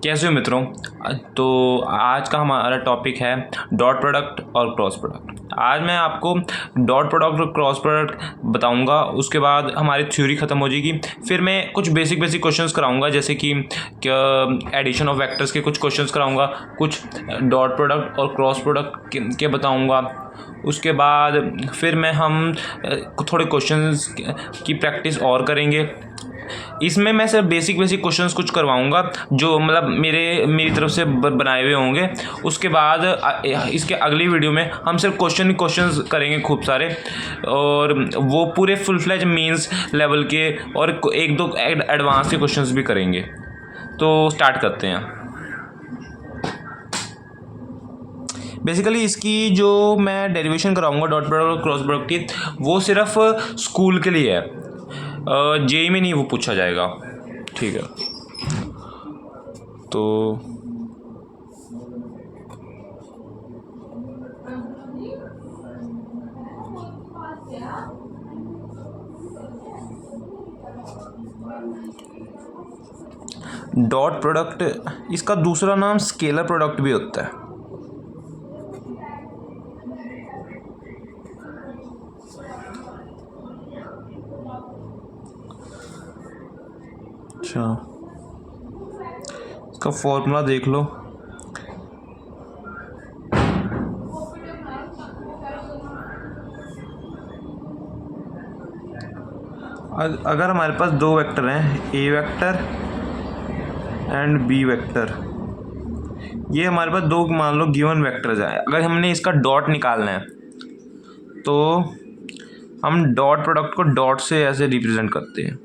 कैसे हो मित्रों। तो आज का हमारा टॉपिक है डॉट प्रोडक्ट और क्रॉस प्रोडक्ट। आज मैं आपको डॉट प्रोडक्ट और क्रॉस प्रोडक्ट बताऊंगा, उसके बाद हमारी थ्योरी ख़त्म हो जाएगी। फिर मैं कुछ बेसिक क्वेश्चंस कराऊंगा, जैसे कि एडिशन ऑफ वेक्टर्स के कुछ क्वेश्चंस कराऊंगा, कुछ डॉट प्रोडक्ट और क्रॉस प्रोडक्ट के बताऊंगा। उसके बाद फिर हम थोड़े क्वेश्चंस की प्रैक्टिस और करेंगे। इसमें मैं सिर्फ बेसिक क्वेश्चंस कुछ करवाऊंगा जो मतलब मेरी तरफ से बनाए हुए होंगे। उसके बाद इसके अगली वीडियो में हम सिर्फ क्वेश्चंस करेंगे खूब सारे, और वो पूरे फुल फ्लेज मेंस लेवल के, और एक दो एडवांस के क्वेश्चंस भी करेंगे। तो स्टार्ट करते हैं। बेसिकली इसकी जो मैं डेरिवेशन कराऊंगा डॉट प्रोडक्ट और क्रॉस प्रोडक्ट की, वो सिर्फ स्कूल के लिए है, जेई में नहीं वो पूछा जाएगा। ठीक है, तो डॉट प्रोडक्ट, इसका दूसरा नाम स्केलर प्रोडक्ट भी होता है। अच्छा, इसका फॉर्मूला देख लो। अगर हमारे पास दो वेक्टर हैं, ए वेक्टर एंड बी वेक्टर, ये हमारे पास दो मान लो गिवन वेक्टर्स हैं। अगर हमने इसका डॉट निकालना है तो हम डॉट प्रोडक्ट को डॉट से ऐसे रिप्रेजेंट करते हैं।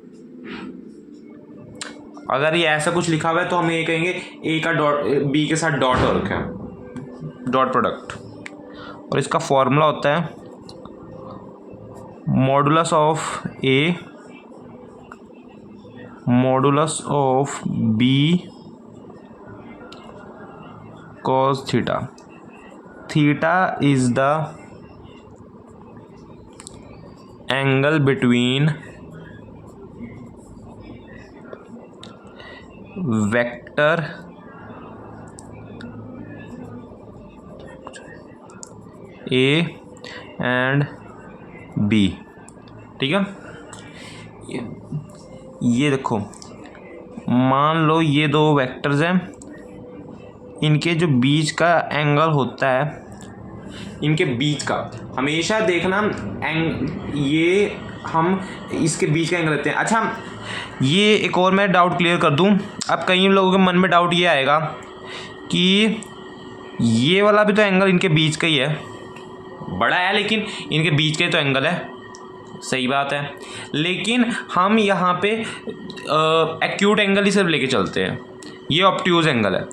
अगर ये ऐसा कुछ लिखा हुआ है तो हम ये कहेंगे ए का डॉट बी के साथ डॉट हो रखा है, डॉट प्रोडक्ट। और इसका फॉर्मूला होता है modulus of A modulus of B cos theta. Theta is the angle between vector A and B। ठीक है, ये देखो, मान लो ये दो वेक्टर्स हैं, इनके जो बीच का एंगल होता है, इनके बीच का हमेशा देखना ये हम इसके बीच का एंगल लेते हैं। अच्छा, ये एक और मैं डाउट क्लियर कर दूं। अब कई लोगों के मन में डाउट ये आएगा कि ये वाला भी तो एंगल इनके बीच का ही है, बड़ा है लेकिन इनके बीच का ही तो एंगल है। सही बात है, लेकिन हम यहाँ पे एक्यूट एंगल ही सिर्फ लेके चलते हैं। ये ऑब्ट्यूज एंगल है।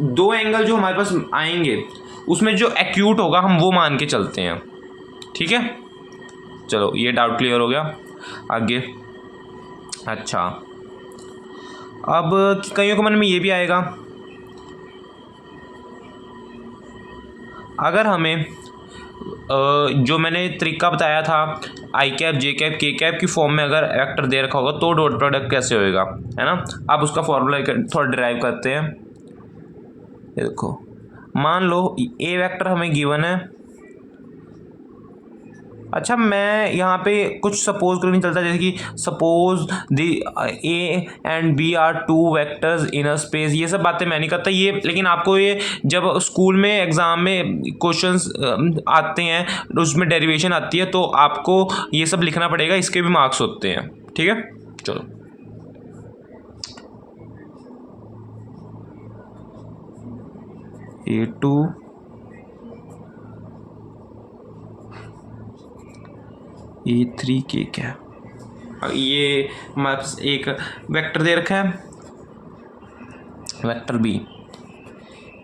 दो एंगल जो हमारे पास आएंगे उसमें जो एक्यूट होगा हम वो मान के चलते हैं। ठीक है, चलो ये डाउट क्लियर हो गया। आगे, अच्छा, अब कईयों के मन में ये भी आएगा, अगर हमें जो मैंने तरीका बताया था आई cap J cap K cap की फॉर्म में अगर वेक्टर दे रखा होगा तो डॉट प्रोडक्ट कैसे होएगा, है ना। अब उसका फॉर्मूला थोड़ा डिराइव करते हैं। ये देखो, मान लो ए वेक्टर हमें गिवन है। अच्छा, मैं यहाँ पे कुछ सपोज करके नहीं चलता, जैसे कि suppose the A and B are two vectors in a space, ये सब बातें मैं नहीं करता ये। लेकिन आपको ये जब स्कूल में एग्ज़ाम में क्वेश्चंस आते हैं, उसमें डेरिवेशन आती है, तो आपको ये सब लिखना पड़ेगा, इसके भी मार्क्स होते हैं। ठीक है, चलो A2 A3 के क्या, ये हमारे पास एक वेक्टर दे रखा है, वेक्टर बी,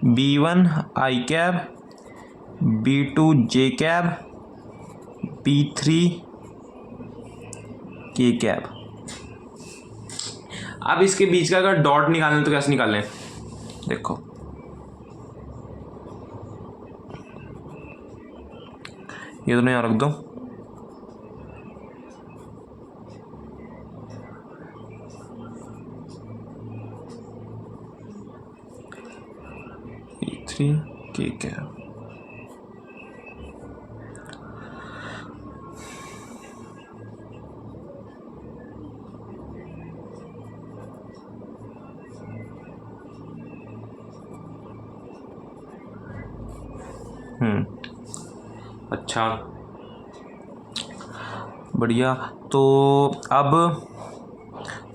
B1 आई कैब, B2 जे कैब, B3 के कैब। अब इसके बीच का अगर डॉट निकालना तो कैसे निकालें, देखो ये दोनों यहाँ रख दो। 3 के कैब। अच्छा बढ़िया। तो अब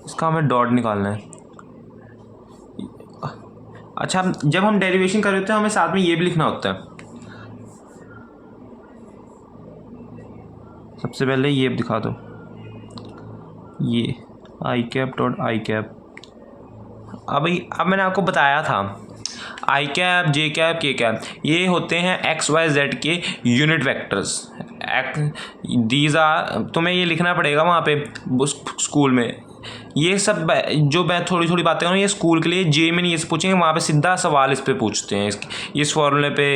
इसका हमें डॉट निकालना है। अच्छा, जब हम डेरिवेशन कर रहे होते हैं हमें साथ में ये भी लिखना होता है। सबसे पहले ये दिखा दो, ये आई कैप डॉट आई कैप। अब मैंने आपको बताया था आई cap, J cap, K cap ये होते हैं एक्स वाई जेड के यूनिट वेक्टर्स। दीज आर, तुम्हें ये लिखना पड़ेगा वहाँ पे स्कूल में। ये सब जो मैं थोड़ी थोड़ी बातें करूँ ये स्कूल के लिए, जे में नहीं ये पूछेंगे, वहाँ पे सीधा सवाल इस पे पूछते हैं, इस फॉर्मूले पे,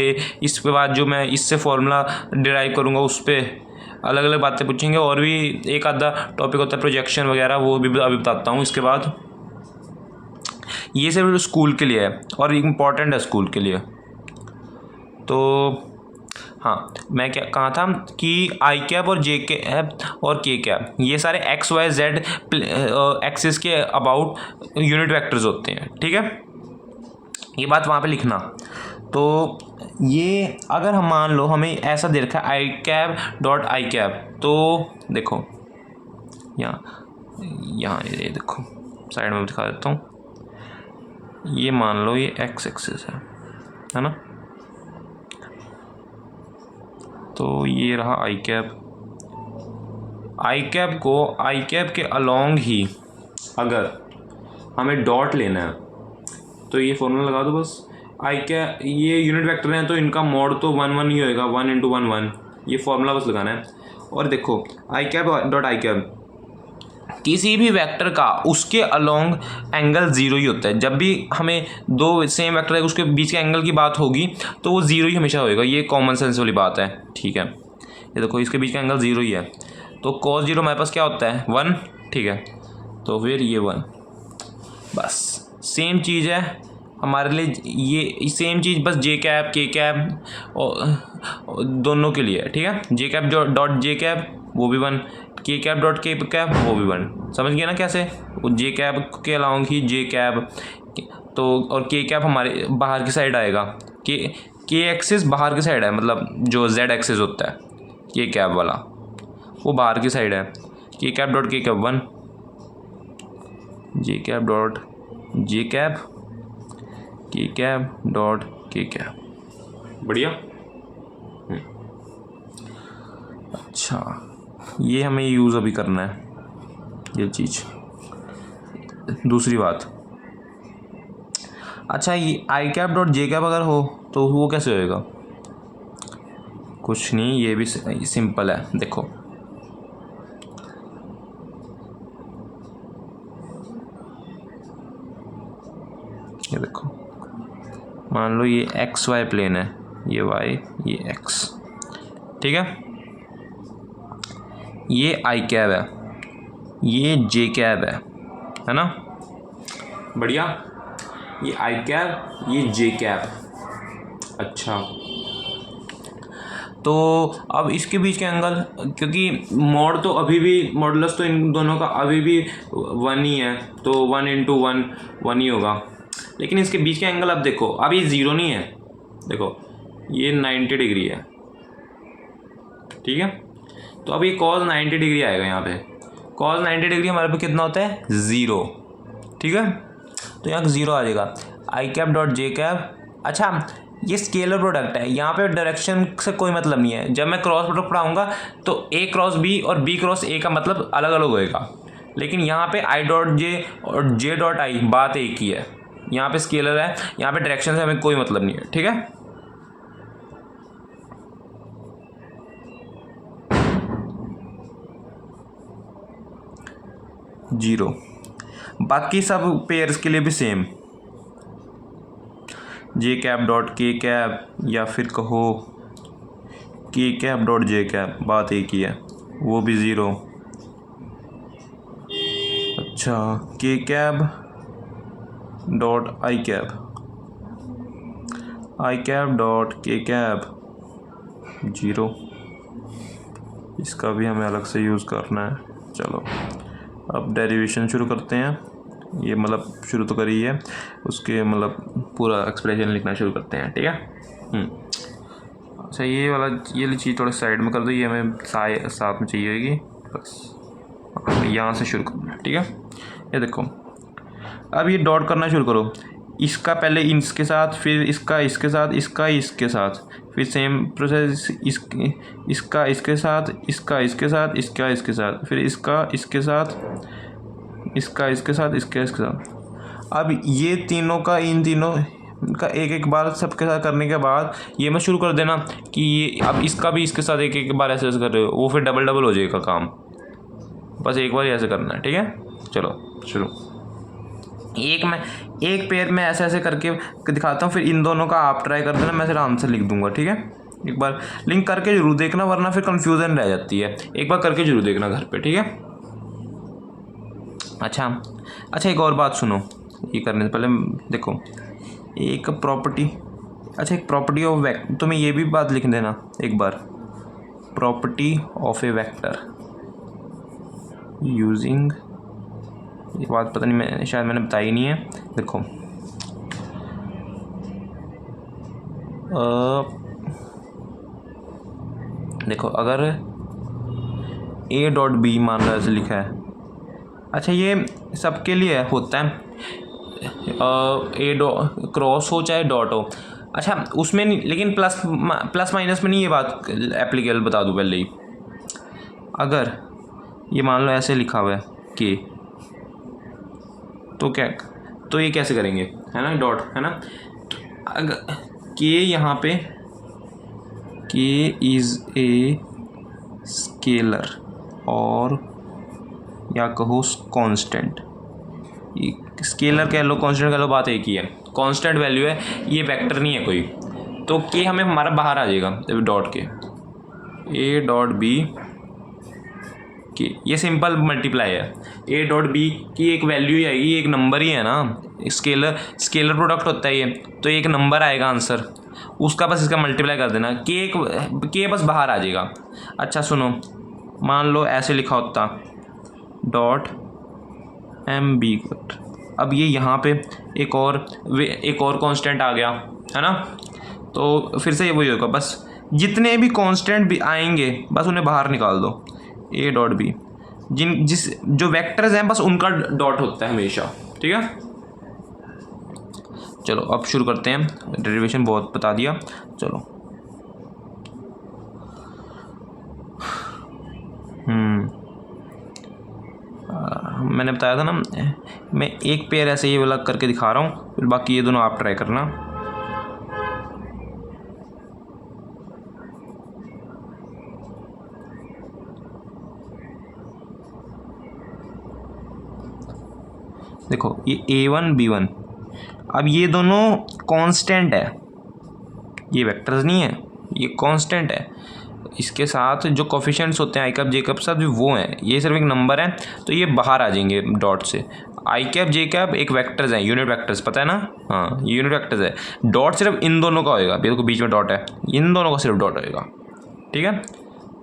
इस पे बाद जो मैं इससे फॉर्मूला डिराइव करूँगा उस पर अलग अलग बातें पूछेंगे। और भी एक आधा टॉपिक होता है प्रोजेक्शन वगैरह, वो भी अभी बताता हूँ इसके बाद। ये सिर्फ स्कूल के लिए है और इम्पॉर्टेंट है स्कूल के लिए। तो हाँ, मैं क्या कहा था कि आई कैप और जे कैप और के कैप ये सारे एक्स वाई जेड एक्सिस के अबाउट यूनिट वेक्टर्स होते हैं, ठीक है। ये बात वहाँ पे लिखना। तो ये अगर हम मान लो हमें ऐसा दे रखा है आई कैप डॉट आई कैप, तो देखो यहाँ ये देखो साइड में दिखा देता हूँ। ये मान लो ये एक्स एक्सिस है ना। तो ये रहा आई कैप। आई कैप को आई कैप के अलोंग ही अगर हमें डॉट लेना है तो ये फॉर्मूला लगा दो बस। आई कैप ये यूनिट वेक्टर हैं तो इनका मॉड तो 1 1 ही होएगा, 1 × 1 1। ये फॉर्मूला बस लगाना है। और देखो I cap dot I cap, किसी भी वेक्टर का उसके अलोंग एंगल ज़ीरो ही होता है। जब भी हमें दो सेम वेक्टर है उसके बीच के एंगल की बात होगी तो वो ज़ीरो ही हमेशा होएगा। ये कॉमन सेंस वाली बात है, ठीक है। ये देखो इसके बीच का एंगल ज़ीरो ही है, तो cos 0 हमारे पास क्या होता है 1, ठीक है। तो फिर ये 1, बस सेम चीज़ है हमारे लिए, ये सेम चीज़ बस जे कैप के कैप और दोनों के लिए, ठीक है। जे कैप डॉट जे कैप वो भी 1, के कैप डॉट के कैप वो भी 1। समझ गया ना कैसे? जे कैप के अलाउंग ही जे कैप, तो और के कैप हमारे बाहर की साइड आएगा। के एक्सिस बाहर की साइड है, मतलब जो जेड एक्सिस होता है के कैप वाला वो बाहर की साइड है। के कैप डॉट के कैप 1, जे cap dot J cap, K cap dot के कैप। बढ़िया। अच्छा, ये हमें यूज़ अभी करना है ये चीज़। दूसरी बात, अच्छा ये आई कैप डॉट जे कैप अगर हो तो वो कैसे होएगा? कुछ नहीं, ये भी सिंपल है। देखो ये देखो, मान लो ये एक्स वाई प्लेन है, ये वाई ये एक्स, ठीक है। ये आई कैप है, ये जे कैप है ना। बढ़िया, ये आई कैप ये जे कैप। अच्छा, तो अब इसके बीच के एंगल, क्योंकि मॉड तो अभी भी मॉडुलस तो इन दोनों का अभी भी 1 ही है, तो 1 × 1 1 ही होगा। लेकिन इसके बीच के एंगल अब देखो, अब ये 0 नहीं है, देखो ये 90 डिग्री है, ठीक है। तो अब ये cos 90 डिग्री आएगा यहाँ पे। cos 90 डिग्री हमारे पे कितना होता है 0, ठीक है। तो यहाँ 0 आ जाएगा। आई कैप डॉट जे कैप, अच्छा ये स्केलर प्रोडक्ट है, यहाँ पे डायरेक्शन से कोई मतलब नहीं है। जब मैं क्रॉस प्रोडक्ट पढ़ाऊँगा तो ए क्रॉस बी और बी क्रॉस ए का मतलब अलग अलग होएगा, लेकिन यहाँ पे आई डॉट जे और जे डॉट आई बात एक ही है। यहाँ पे स्केलर है, यहाँ पे डायरेक्शन से हमें कोई मतलब नहीं है, ठीक है। जीरो, बाकी सब पेयर्स के लिए भी सेम, जे कैप डॉट के कैप या फिर कहो के कैप डॉट जे कैप, बात एक ही है, वो भी 0। अच्छा, के cap dot I cap, I cap dot के कैप 0, इसका भी हमें अलग से यूज़ करना है। चलो अब डेरिवेशन शुरू करते हैं। ये मतलब शुरू तो करी है, उसके मतलब पूरा एक्सप्रेशन लिखना शुरू करते हैं। ठीक है। अच्छा ये वाली चीज़ थोड़ा साइड में कर दो, ये हमें साथ में चाहिए होगी। बस यहाँ से शुरू करना है। ठीक है, ये देखो अब ये डॉट करना शुरू करो। इसका पहले इसके साथ, फिर इसका इसके साथ, इसका इसके साथ, फिर सेम प्रोसेस इसका इसके साथ, इसका इसके साथ, इसका इसके साथ, फिर इसका इसके साथ, इसका इसके साथ, इसका इसके साथ। अब ये तीनों का इन तीनों का एक एक बार सबके साथ करने के बाद ये मैं शुरू कर देना कि ये अब इसका भी इसके साथ एक एक बार ऐसे ऐसे कर रहे हो, वो फिर डबल डबल हो जाएगा काम। बस एक बार ऐसे करना है। ठीक है, चलो शुरू। एक पेयर में ऐसे ऐसे करके दिखाता हूँ, फिर इन दोनों का आप ट्राई कर देना, मैं फिर आंसर लिख दूंगा। ठीक है, एक बार लिंक करके जरूर देखना, वरना फिर कंफ्यूजन रह जाती है। एक बार करके जरूर देखना घर पे। ठीक है, अच्छा एक और बात सुनो, ये करने से पहले देखो एक प्रॉपर्टी, अच्छा एक प्रॉपर्टी ऑफ वेक्टर, तुम्हें ये भी बात लिख देना एक बार, property of a vector using, ये बात पता नहीं शायद मैंने बताई नहीं है। देखो देखो अगर ए डॉट बी मान लो ऐसे लिखा है। अच्छा ये सबके लिए होता है, ए क्रॉस हो चाहे डॉट हो। अच्छा उसमें नहीं, लेकिन प्लस माइनस में नहीं ये बात एप्लीकेबल, बता दूँ पहले ही। अगर ये मान लो ऐसे लिखा हुआ है के, तो क्या, तो ये कैसे करेंगे, है ना, डॉट है ना। अगर के यहाँ पे के इज़ ए स्केलर और या कहो कांस्टेंट, स्केलर कह लो कांस्टेंट कह लो, बात एक ही है, कांस्टेंट वैल्यू है, ये वेक्टर नहीं है कोई, तो के हमें हमारा बाहर आ जाएगा डॉट के, ए डॉट बी के, ये सिंपल मल्टीप्लाई है। ए डॉट बी की एक वैल्यू ही आएगी, एक नंबर ही है ना, स्केलर प्रोडक्ट होता है ये, तो एक नंबर आएगा आंसर, उसका बस इसका मल्टीप्लाई कर देना, के बस बाहर आ जाएगा। अच्छा सुनो, मान लो ऐसे लिखा होता डॉट एम बी, अब ये यहाँ पे एक और कांस्टेंट आ गया है ना, तो फिर से ये वही होगा, बस जितने भी कांस्टेंट भी आएंगे बस उन्हें बाहर निकाल दो। ए डॉट बी जो वेक्टर्स हैं बस उनका डॉट होता है हमेशा। ठीक है, चलो अब शुरू करते हैं। डेरिवेशन बहुत बता दिया, चलो मैंने बताया था ना, मैं एक पेयर ऐसे ये वाला करके दिखा रहा हूँ, फिर बाकी ये दोनों आप ट्राई करना। देखो ये A1 B1, अब ये दोनों कांस्टेंट है, ये वेक्टर्स नहीं है, ये कांस्टेंट है। इसके साथ जो कोफिशिएंट्स होते हैं आई कैप जे कैप साथ भी वो हैं, ये सिर्फ एक नंबर है, तो ये बाहर आ जाएंगे डॉट से। आई कैप जे कैप एक वेक्टर्स हैं, यूनिट वेक्टर्स, पता है ना, हाँ ये यूनिट वेक्टर्स है। डॉट सिर्फ इन दोनों का होएगा, देखो बीच में डॉट है, इन दोनों का सिर्फ डॉट होएगा। ठीक है,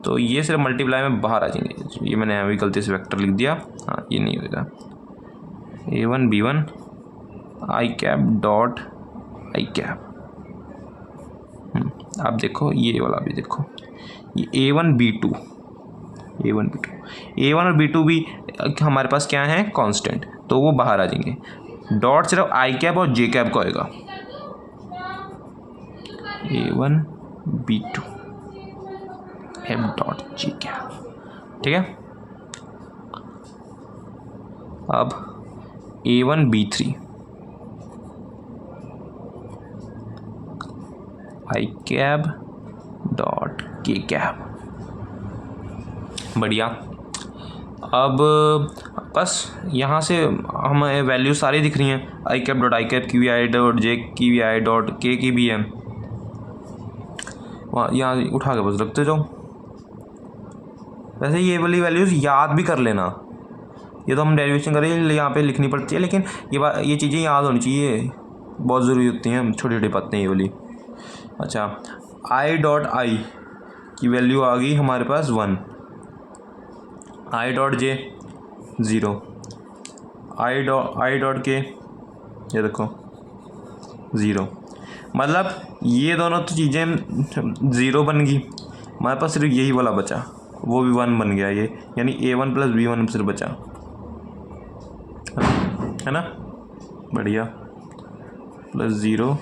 तो ये सिर्फ मल्टीप्लाई में बाहर आ जाएंगे। ये मैंने अभी गलती से वेक्टर लिख दिया, हाँ ये नहीं होगा। A1 B1 I cap dot I cap. अब देखो ये वाला भी देखो, ये A1 B2 A1 और B2 भी हमारे पास क्या है, कांस्टेंट, तो वो बाहर आ जाएंगे। डॉट सिर्फ आई कैप और जे कैप का होएगा, A1 B2 F dot J cap. ठीक है, अब A1 B3 आई कैप डॉट के कैप। बढ़िया, अब बस यहाँ से हमें वैल्यू सारी दिख रही हैं, आई कैप डॉट आई कैप की भी, आई डॉट जे की भी, आई डॉट के की भी है, वहाँ यहाँ उठा के बस रखते जाओ। वैसे ये वाली वैल्यूज़ याद भी कर लेना, ये तो हम डेरिवेशन करें यहाँ पे लिखनी पड़ती है, लेकिन ये चीज़ें याद होनी चाहिए, बहुत ज़रूरी होती हैं, छोटी छोटी बातें ये वाली। अच्छा, आई डॉट आई की वैल्यू आ गई हमारे पास 1, I dot J 0, I dot के ये देखो 0। मतलब ये दोनों तो चीज़ें 0 बन गई, हमारे पास सिर्फ यही वाला बचा, वो भी 1 बन गया ये, यानी A1 प्लस B1 सिर्फ बचा, है ना। बढ़िया, +0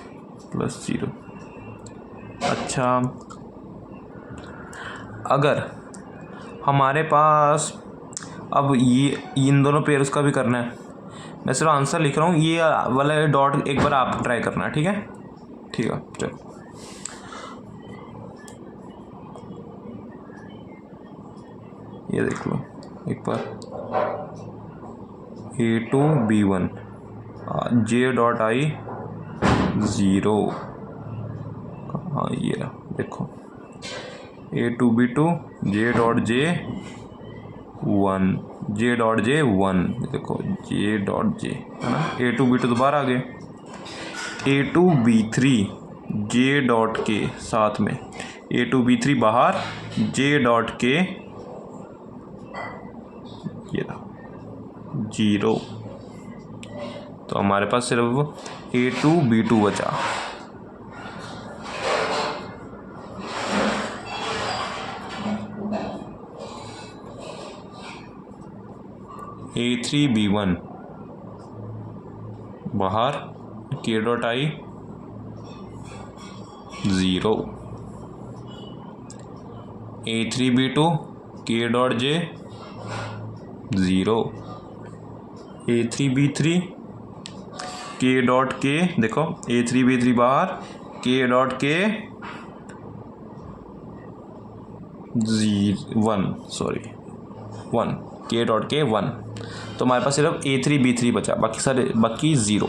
+0। अच्छा, अगर हमारे पास अब ये इन दोनों पेयर्स का भी करना है, मैं सिर्फ आंसर लिख रहा हूँ, ये वाला डॉट एक बार आप ट्राई करना, ठीक है। ठीक है, चलो ये देख लो एक बार, A2 B1 J dot I 0, हाँ ये देखो A2 B2 J dot J 1, J dot J 1, देखो J डॉट J, है ना। A2 B2 तो बाहर आ गए, A2 B3 J डॉट के साथ में, A2 B3 बाहर, J डॉट के ये 0, तो हमारे पास सिर्फ A2 B2 बचा। A3 B1 बाहर, K dot I 0, A3 B2 K dot J 0, A3 B3 K dot K, देखो A3 B3 बाहर, K dot K 1, K dot K 1, तो हमारे पास सिर्फ A3 B3 बचा, बाकी 0।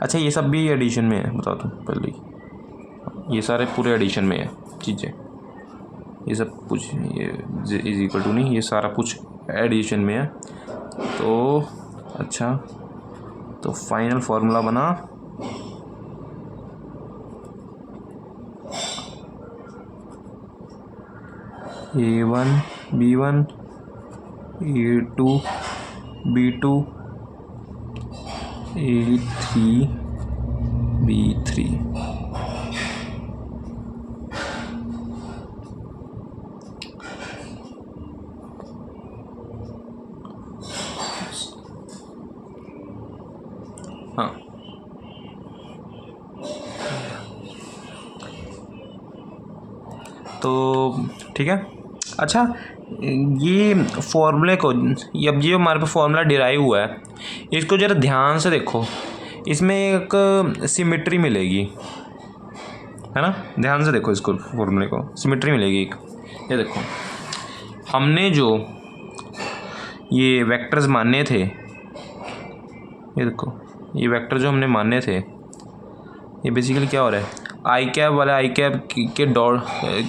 अच्छा, ये सब भी एडिशन में है, बता दूँ पहले ही, ये सारे पूरे एडिशन में है चीज़ें, ये सब कुछ, ये इज इक्वल टू नहीं, ये सारा कुछ एडिशन में है। तो अच्छा, तो फाइनल फार्मूला बना A1 B1 A2 B2 A3 B3। हाँ, तो ठीक है। अच्छा, ये फॉर्मूले को, अब ये हमारे पास फॉर्मूला डिराइव हुआ है, इसको ज़रा ध्यान से देखो, इसमें एक सिमेट्री मिलेगी, है ना। ध्यान से देखो इसको, फॉर्मूले को सिमेट्री मिलेगी एक, ये देखो हमने जो ये वेक्टर्स माने थे, ये देखो ये वेक्टर जो हमने माने थे, ये बेसिकली क्या हो रहा है, आई कैप वाला आई कैप के डॉट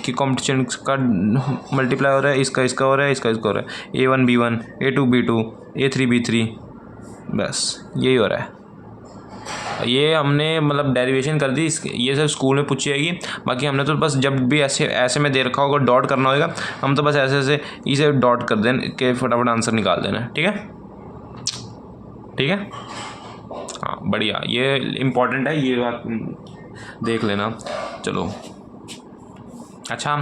के कॉम्पिटिशन का मल्टीप्लाई हो रहा है, इसका हो रहा है, इसका हो रहा है, A1 B1 A2 B2 A3 B3, बस यही हो रहा है। ये हमने मतलब डेरिवेशन कर दी, ये सब स्कूल में पूछी जाएगी। बाकी हमने तो बस जब भी ऐसे में दे रखा होगा डॉट करना होगा, हम तो बस ऐसे इसे डॉट कर दें के फटाफट आंसर निकाल देना, ठीक है। ठीक है, हाँ बढ़िया, ये इम्पोर्टेंट है, ये बात देख लेना। चलो अच्छा,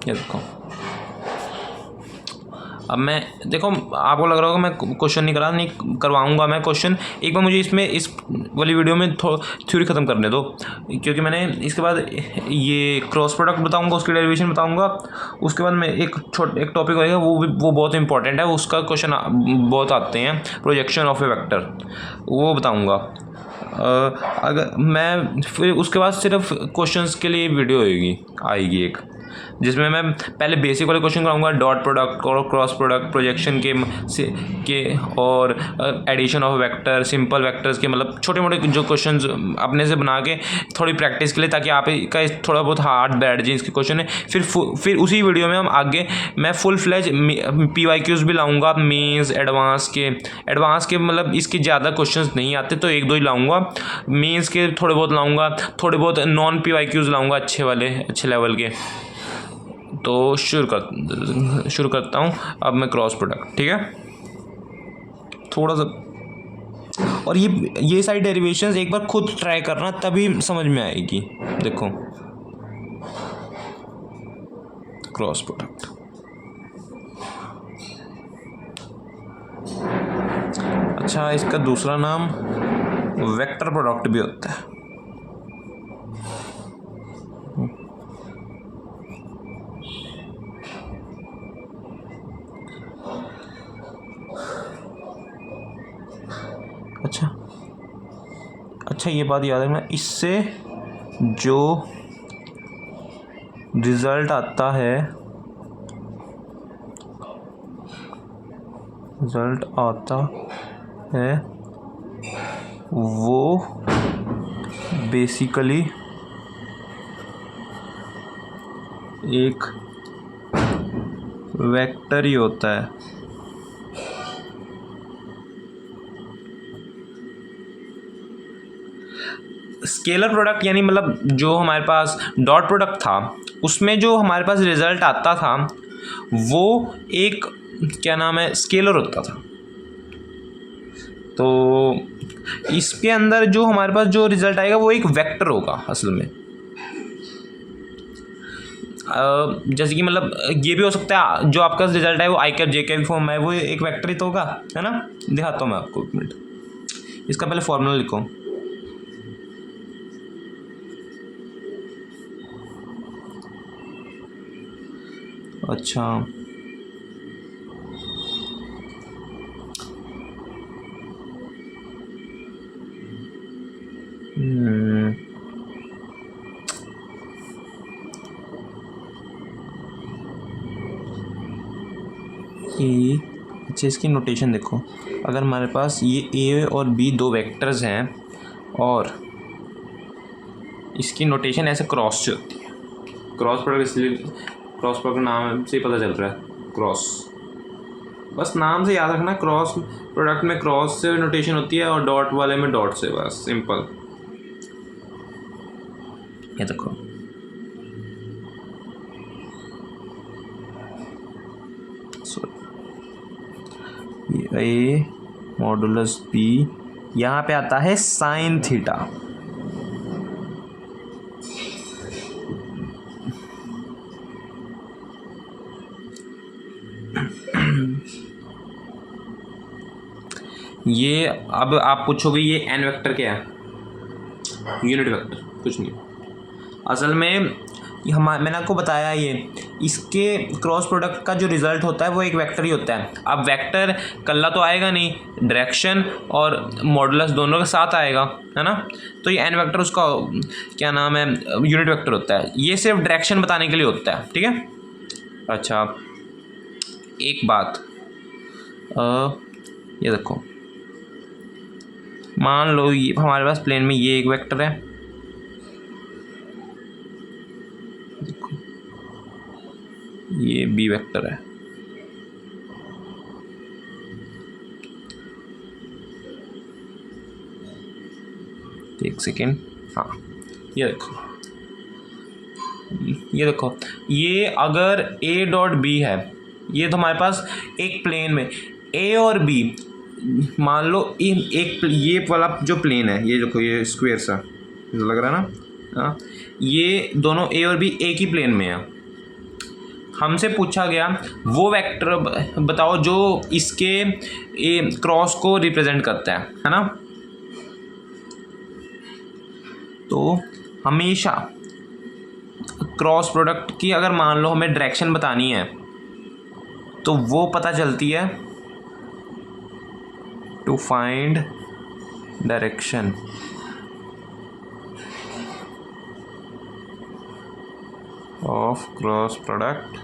ये देखो, अब मैं देखो, आपको लग रहा होगा मैं क्वेश्चन नहीं करवाऊंगा मैं क्वेश्चन, एक बार मुझे इसमें इस वाली वीडियो में थ्योरी ख़त्म करने दो, क्योंकि मैंने इसके बाद ये क्रॉस प्रोडक्ट बताऊंगा, उसकी डेरिवेशन बताऊंगा, उसके बाद मैं एक टॉपिक होगा, वो बहुत इंपॉर्टेंट है, उसका क्वेश्चन बहुत आते हैं, प्रोजेक्शन ऑफ ए वेक्टर, वो बताऊँगा। अगर मैं फिर उसके बाद सिर्फ क्वेश्चंस के लिए वीडियो आएगी एक, जिसमें मैं पहले बेसिक वाले क्वेश्चन कराऊंगा, डॉट प्रोडक्ट और क्रॉस प्रोडक्ट, प्रोजेक्शन के और addition of vector, simple vectors के, मतलब छोटे मोटे जो क्वेश्चंस अपने से बना के थोड़ी प्रैक्टिस के लिए, ताकि आपका थोड़ा बहुत हार्ड बैठ जाए इसके क्वेश्चन है। फिर उसी वीडियो में हम आगे मैं फुल फ्लैज PYQs भी लाऊंगा, मेंस एडवांस के मतलब इसके ज़्यादा क्वेश्चंस नहीं आते तो एक दो ही लाऊंगा, मेंस के थोड़े बहुत लाऊंगा, थोड़े बहुत नॉन PYQs लाऊंगा अच्छे लेवल के। तो शुरू करता हूँ अब मैं क्रॉस प्रोडक्ट, ठीक है। थोड़ा सा, और ये सारी डेरिवेशंस एक बार खुद ट्राई करना, तभी समझ में आएगी। देखो क्रॉस प्रोडक्ट, अच्छा इसका दूसरा नाम वेक्टर प्रोडक्ट भी होता है। अच्छा ये बात याद रखना, इससे जो रिजल्ट आता है वो बेसिकली एक वेक्टर ही होता है। स्केलर प्रोडक्ट यानी मतलब जो हमारे पास डॉट प्रोडक्ट था, उसमें जो हमारे पास रिजल्ट आता था वो एक क्या नाम है, स्केलर होता था। तो इसके अंदर जो हमारे पास जो रिजल्ट आएगा वो एक वेक्टर होगा असल में। जैसे कि मतलब ये भी हो सकता है जो आपका रिजल्ट है वो आई कैप जे कैप फॉर्म है, वो एक वेक्टर ही तो होगा, है ना। दिखाता हूँ मैं आपको, एक मिनट, इसका पहले फॉर्मूला लिखो। अच्छा अच्छा इसकी नोटेशन देखो, अगर हमारे पास ये ए और बी दो वेक्टर्स हैं और इसकी नोटेशन ऐसे क्रॉस से होती है। क्रॉस प्रोडक्ट इसलिए क्रॉस प्रोडक्ट नाम से ही पता चल रहा है, क्रॉस, बस नाम से याद रखना। क्रॉस प्रोडक्ट में क्रॉस से नोटेशन होती है और डॉट वाले में डॉट से, बस सिंपल। ये देखो ए मॉडुलस बी, यहाँ पे आता है साइन थीटा। ये अब आप पूछोगे ये एन वेक्टर क्या है, यूनिट वेक्टर कुछ नहीं, असल में मैंने आपको बताया ये इसके क्रॉस प्रोडक्ट का जो रिज़ल्ट होता है वो एक वेक्टर ही होता है। अब वेक्टर कल्ला तो आएगा नहीं, डायरेक्शन और मॉडुलस दोनों के साथ आएगा, है ना। तो ये एन वेक्टर उसका क्या नाम है, यूनिट वेक्टर होता है। ये सिर्फ डायरेक्शन बताने के लिए होता है, ठीक है। अच्छा एक बात, ये देखो, मान लो ये हमारे पास प्लेन में ये एक वेक्टर है, देखो ये बी वेक्टर है, एक सेकेंड, हाँ ये देखो ये अगर ए डॉट बी है, ये तो हमारे पास एक प्लेन में ए और बी, मान लो एक ये वाला जो प्लेन है, ये देखो ये स्क्वायर सा लग रहा है ना, हाँ, ये दोनों ए और बी एक ही प्लेन में है। हमसे पूछा गया वो वेक्टर बताओ जो इसके ए क्रॉस को रिप्रेजेंट करता है ना। तो हमेशा क्रॉस प्रोडक्ट की अगर मान लो हमें डायरेक्शन बतानी है तो वो पता चलती है to find direction. Of cross product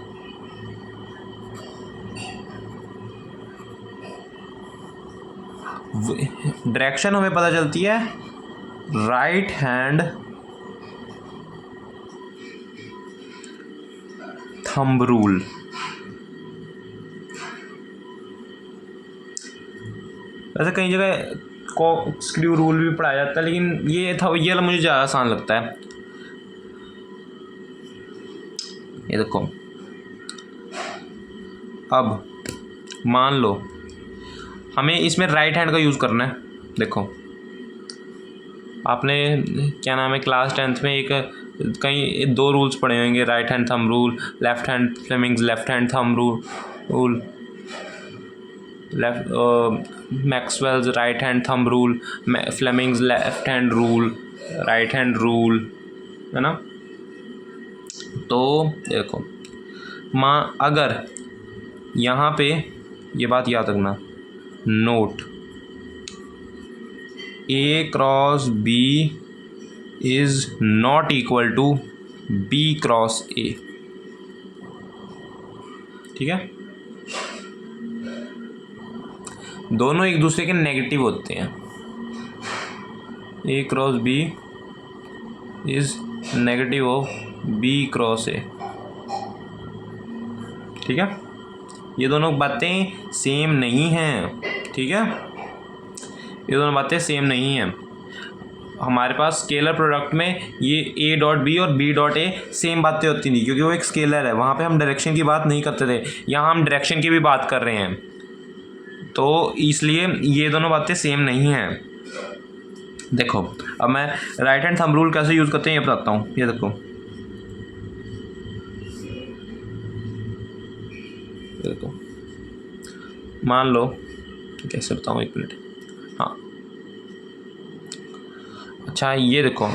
direction हमें पता चलती है राइट हैंड थंब रूल। वैसे कई जगह को स्क्रू रूल भी पढ़ाया जाता है, लेकिन ये वाला मुझे ज़्यादा आसान लगता है। ये देखो, अब मान लो हमें इसमें राइट हैंड का यूज़ करना है। देखो आपने क्या नाम है क्लास 10th में एक कहीं 2 रूल्स पढ़े होंगे, right hand thumb rule, left hand Fleming's left hand thumb rule, Maxwell's right hand thumb rule, Fleming's left hand rule, right hand rule, है ना। तो देखो अगर यहाँ पे ये बात याद रखना, note A cross B is not equal to B cross A, ठीक है। दोनों एक दूसरे के नेगेटिव होते हैं। A cross B is negative of B cross A, ठीक है। ये दोनों बातें सेम नहीं हैं, ठीक है। ये दोनों बातें सेम नहीं हैं। हमारे पास स्केलर प्रोडक्ट में ये A डॉट B और B डॉट A सेम बातें होती नहीं, क्योंकि वो एक स्केलर है। वहाँ पे हम डायरेक्शन की बात नहीं करते थे, यहाँ हम डायरेक्शन की भी बात कर रहे हैं, तो इसलिए ये दोनों बातें सेम नहीं हैं। देखो अब मैं राइट हैंड थंब रूल कैसे यूज़ करते हैं ये बताता हूँ। ये देखो, देखो मान लो, कैसे बताऊँ, 1 मिनट। हाँ अच्छा, ये देखो,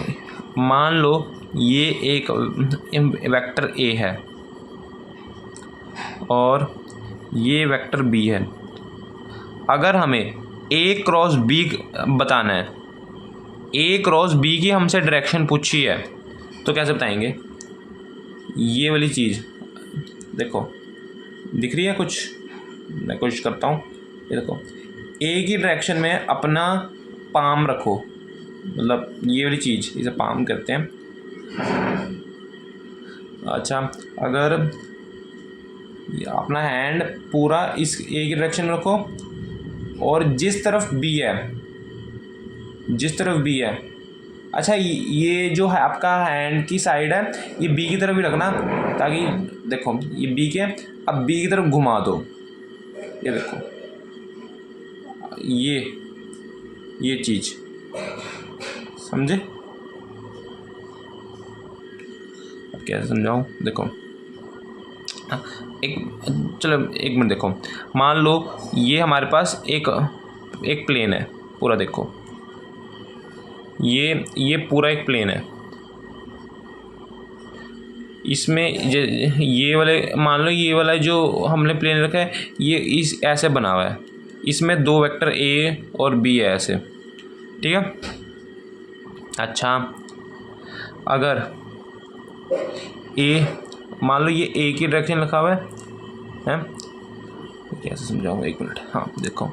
मान लो ये एक वेक्टर A है और ये वेक्टर B है। अगर हमें A क्रॉस B बताना है, A क्रॉस B की हमसे डायरेक्शन पूछी है, तो कैसे बताएंगे। ये वाली चीज़ देखो, दिख रही है कुछ, मैं कोशिश करता हूँ। ये देखो, A की डायरेक्शन में अपना पाम रखो, मतलब ये वाली चीज़, इसे पाम करते हैं। अच्छा, अगर अपना हैंड पूरा इस A की डायरेक्शन में रखो और जिस तरफ B है, अच्छा ये जो है आपका हैंड की साइड है, ये B की तरफ भी रखना, ताकि देखो ये B के, अब B की तरफ घुमा दो। ये देखो ये चीज़ समझे। अब कैसे समझाऊँ, देखो चलो 1 मिनट। देखो मान लो ये हमारे पास एक प्लेन है पूरा। देखो ये पूरा एक प्लेन है, इसमें ये वाले, मान लो ये वाला जो हमने प्लेन रखा है, ये इस ऐसे बना हुआ है, इसमें 2 वेक्टर A और B है ऐसे, ठीक है। अच्छा, अगर A, मान लो ये A की डायरेक्शन लिखा हुआ है, कैसे समझाऊंगा, 1 मिनट। हाँ देखो,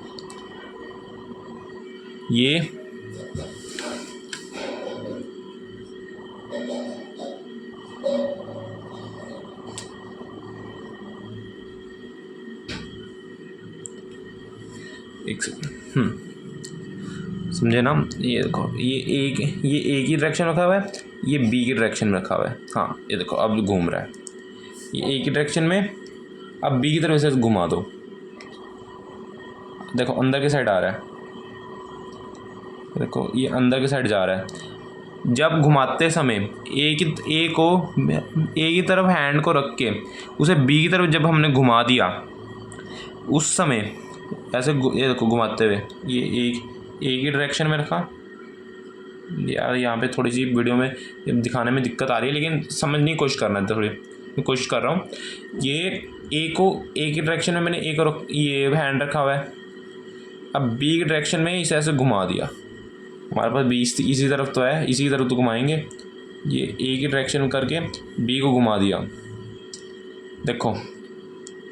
ये एक सेकंड, समझे ना। ये देखो, ये A की डायरेक्शन रखा हुआ है, ये B की डायरेक्शन में रखा हुआ है। हाँ ये देखो, अब घूम रहा है, ये A की डायरेक्शन में, अब B की तरफ से घुमा दो। देखो अंदर की साइड आ रहा है, देखो ये अंदर की साइड जा रहा है। जब घुमाते समय A की तरफ हैंड को रख के उसे B की तरफ जब हमने घुमा दिया, उस समय ऐसे ये देखो घुमाते हुए, ये A की डायरेक्शन में रखा। यार यहाँ पे थोड़ी सी वीडियो में दिखाने में दिक्कत आ रही है, लेकिन समझने की कोशिश करना है, थोड़ी मैं कोशिश कर रहा हूँ। ये A की डायरेक्शन में मैंने ये हैंड रखा हुआ है, अब B की डायरेक्शन में इसे ऐसे घुमा दिया। हमारे पास B इसी तरफ तो है, इसी तरफ तो घुमाएंगे, ये ए की डायरेक्शन में करके बी को घुमा दिया। देखो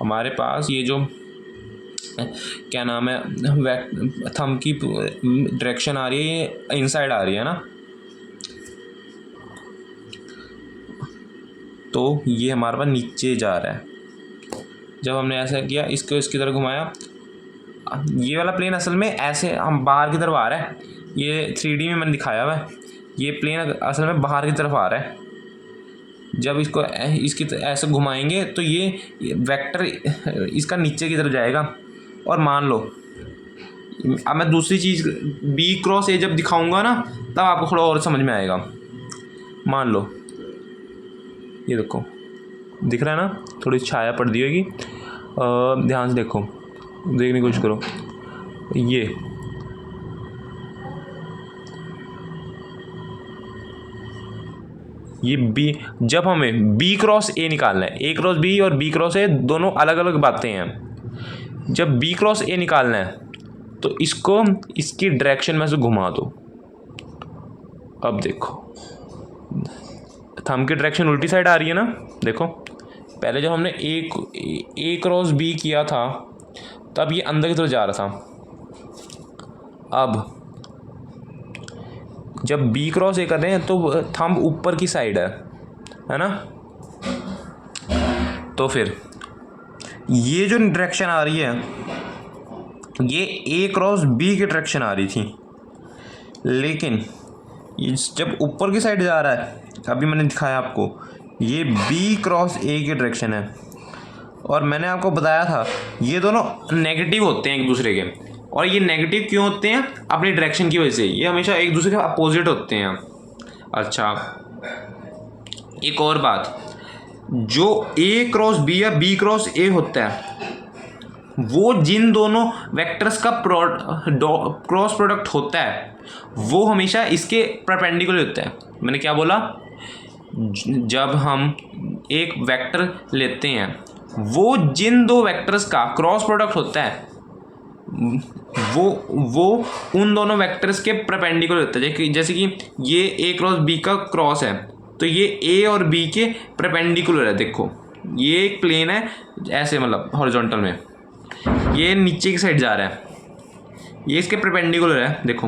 हमारे पास ये जो क्या नाम है थंब की डायरेक्शन आ रही है, ये इनसाइड आ रही है ना, तो ये हमारे पास नीचे जा रहा है। जब हमने ऐसा किया, इसको इसकी तरफ घुमाया, ये वाला प्लेन असल में ऐसे हम बाहर की तरफ आ रहा है। ये 3D में मैंने दिखाया हुआ है, ये प्लेन असल में बाहर की तरफ आ रहा है। जब इसको इसकी ऐसे घुमाएंगे तो ये वेक्टर इसका नीचे की तरफ जाएगा। और मान लो अब मैं दूसरी चीज़ बी क्रॉस ए जब दिखाऊंगा ना, तब आपको थोड़ा और समझ में आएगा। मान लो ये देखो, दिख रहा है ना, थोड़ी छाया पड़ दी होगी, ध्यान से देखो, देखने की कोशिश करो। ये बी, जब हमें बी क्रॉस ए निकालना है, ए क्रॉस बी और बी क्रॉस ए दोनों अलग अलग बातें हैं। जब बी क्रॉस ए निकालना है तो इसको इसकी डायरेक्शन में से घुमा दो। अब देखो थंब की डायरेक्शन उल्टी साइड आ रही है ना। देखो पहले जब हमने ए क्रॉस बी किया था तब ये अंदर की तरफ जा रहा था। अब जब बी क्रॉस ए कर रहे हैं तो थंब ऊपर की साइड है ना। तो फिर ये जो डायरेक्शन आ रही है ये ए क्रॉस बी की डायरेक्शन आ रही थी, लेकिन जब ऊपर की साइड जा रहा है, अभी मैंने दिखाया आपको, ये बी क्रॉस ए की डायरेक्शन है। और मैंने आपको बताया था ये दोनों नेगेटिव होते हैं एक दूसरे के। और ये नेगेटिव क्यों होते हैं? अपनी डायरेक्शन की वजह से। ये हमेशा एक दूसरे के अपोजिट होते हैं। अच्छा, एक और बात, जो ए क्रॉस बी या बी क्रॉस ए होता है वो जिन दोनों वेक्टर्स का क्रॉस प्रोडक्ट होता है वो हमेशा इसके परपेंडिकुलर होता है। मैंने क्या बोला? जब हम एक वेक्टर लेते हैं वो जिन दो वेक्टर्स का क्रॉस प्रोडक्ट होता है वो उन दोनों वेक्टर्स के परपेंडिकुलर होता है। जैसे कि ये ए क्रॉस बी का क्रॉस है तो ये ए और बी के परपेंडिकुलर है। देखो ये एक प्लेन है ऐसे, मतलब हॉरिजॉन्टल में, ये नीचे की साइड जा रहा है, ये इसके परपेंडिकुलर है। देखो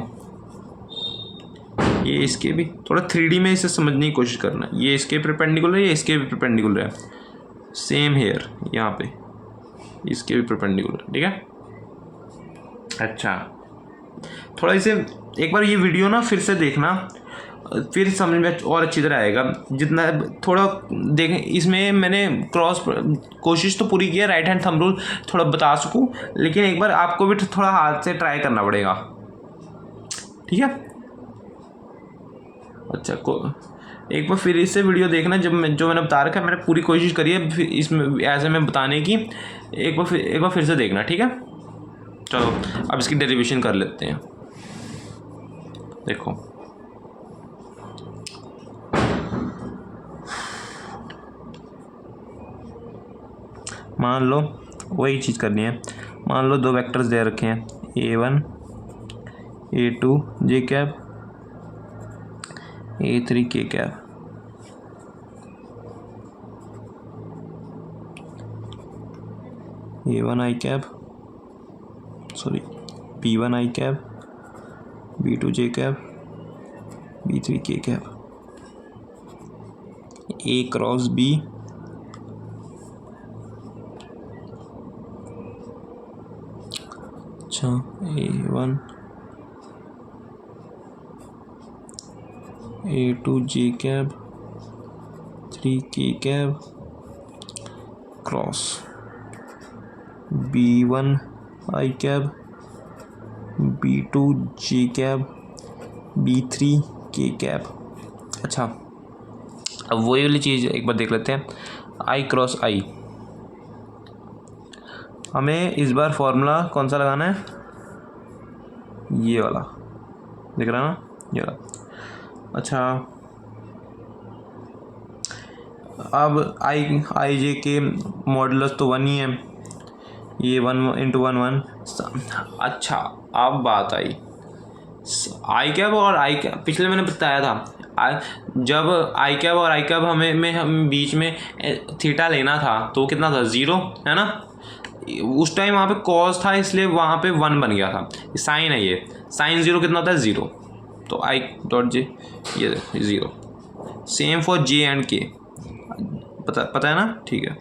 ये इसके भी थोड़ा 3D में इसे समझने की कोशिश करना। ये इसके परपेंडिकुलर है, ये इसके भी परपेंडिकुलर है। सेम हेयर यहाँ पे इसके भी परपेंडिकुलर, ठीक है। अच्छा, थोड़ा इसे एक बार ये वीडियो ना फिर से देखना, फिर समझ में और अच्छी तरह आएगा। जितना थोड़ा देखें इसमें मैंने कोशिश तो पूरी की है राइट हैंड थंब रूल थोड़ा बता सकूं, लेकिन एक बार आपको भी थोड़ा हाथ से ट्राई करना पड़ेगा, ठीक है। अच्छा, एक बार फिर इससे वीडियो देखना जो मैंने बता रखा है, मैंने पूरी कोशिश करी है फिर इसमें ऐसे में बताने की। एक बार फिर से देखना, ठीक है। चलो अब इसकी डेरिवेशन कर लेते हैं। देखो मान लो वही चीज़ करनी है। मान लो दो वेक्टर्स दे रखे हैं A1 A2 जे कैप A3 के कैप। A1 आई कैप, सॉरी B1 आई कैप, B2 जे कैप, B3 के कैप। A क्रॉस B, अच्छा A1 A2 जे कैप 3 के कैप क्रॉस B1 आई कैप B2 जे कैप B3 के कैप। अच्छा, अब वही वाली चीज़ एक बार देख लेते हैं। आई क्रॉस आई, हमें इस बार फॉर्मूला कौन सा लगाना है? ये वाला दिख रहा है ना, ये वाला। अच्छा, अब आई जे के मॉडुलस तो 1 ही है, ये 1 × 1 1। अच्छा, अब बात आई आई कैब और आई कैब पिछले मैंने बताया था, जब आई कैब और आई कैब हम बीच में थीटा लेना था तो कितना था, 0 है ना। उस टाइम वहाँ पे कॉस था इसलिए वहाँ पे 1 बन गया था। साइन है, ये साइन 0 कितना होता है, 0। तो आई डॉट जे ये 0। सेम फॉर जे एंड के, पता है ना, ठीक है।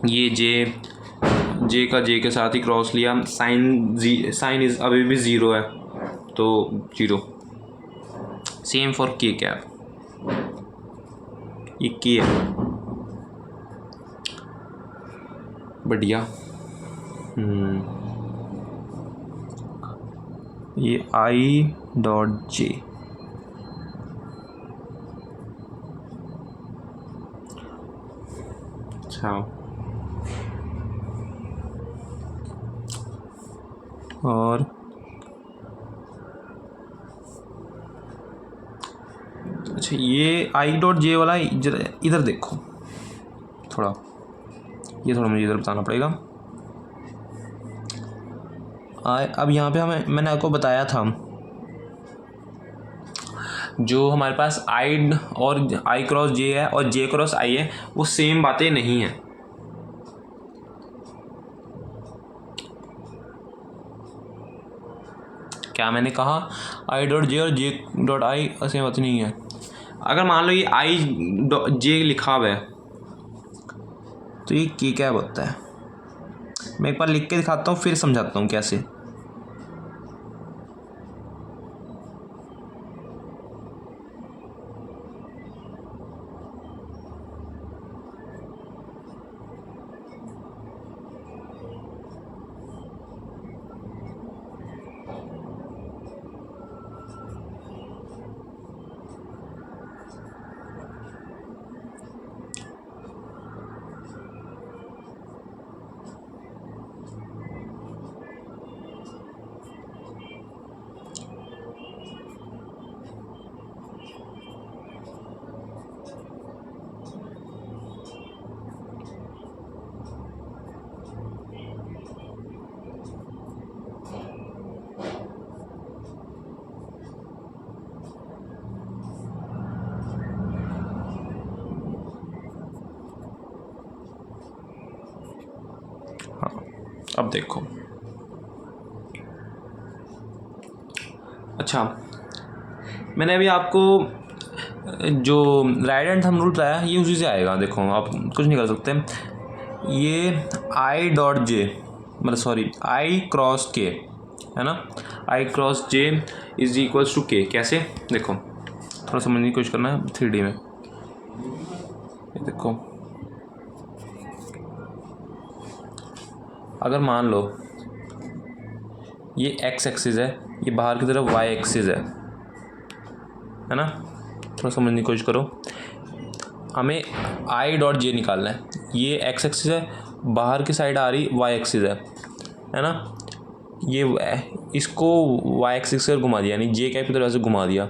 ये जे का जे के साथ ही क्रॉस लिया, साइन इज अभी भी 0 है तो 0। सेम फॉर के कैप, ये के है, बढ़िया। ये आई डॉट जे, अच्छा। और अच्छा, ये आई डॉट जे वाला इधर देखो थोड़ा, ये थोड़ा मुझे इधर बताना पड़ेगा। अब यहाँ पे मैंने आपको बताया था जो हमारे पास आई और आई क्रॉस जे है और जे क्रॉस आई है वो सेम बातें नहीं हैं। क्या मैंने कहा, आई डॉट जे और जे डॉट आई सेम बात नहीं है। अगर मान लो ये आई जे लिखा हुआ है तो ये के क्या होता है, मैं एक बार लिख के दिखाता हूँ फिर समझाता हूँ कैसे। अब देखो, अच्छा मैंने अभी आपको जो राइट हैंड थंब रूल बताया ये उसी से आएगा। देखो आप कुछ नहीं कर सकते, ये आई डॉट जे मतलब सॉरी आई क्रॉस के है ना, I cross J is equals to K. कैसे, देखो थोड़ा समझने की कोशिश करना है 3D में। ये देखो, अगर मान लो ये एक्स एक्सिस है, ये बाहर की तरफ वाई एक्सिस है ना, थोड़ा समझने की कोशिश करो। हमें आई डॉट जे निकालना है, ये एक्स एक्सिस है, बाहर की साइड आ रही वाई एक्सिस है ना, ये इसको वाई एक्सिस से घुमा दिया, यानी जे कैप की तरफ से घुमा दिया।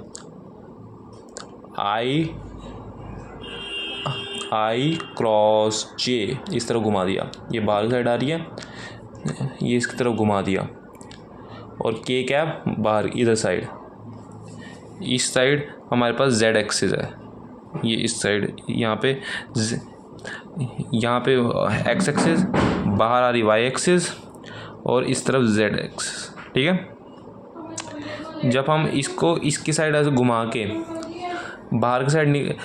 आई क्रॉस जे इस तरफ घुमा दिया, ये बाहर की साइड आ रही है, ये इसकी तरफ घुमा दिया, और के कैप बाहर इधर साइड, इस साइड हमारे पास जेड एक्सिस है, ये इस साइड यहाँ पे एक्स एक्सिस, बाहर आ रही वाई एक्सिस, और इस तरफ जेड एक्सिस, ठीक है। जब हम इसको इसकी साइड ऐसे घुमा के बाहर की साइड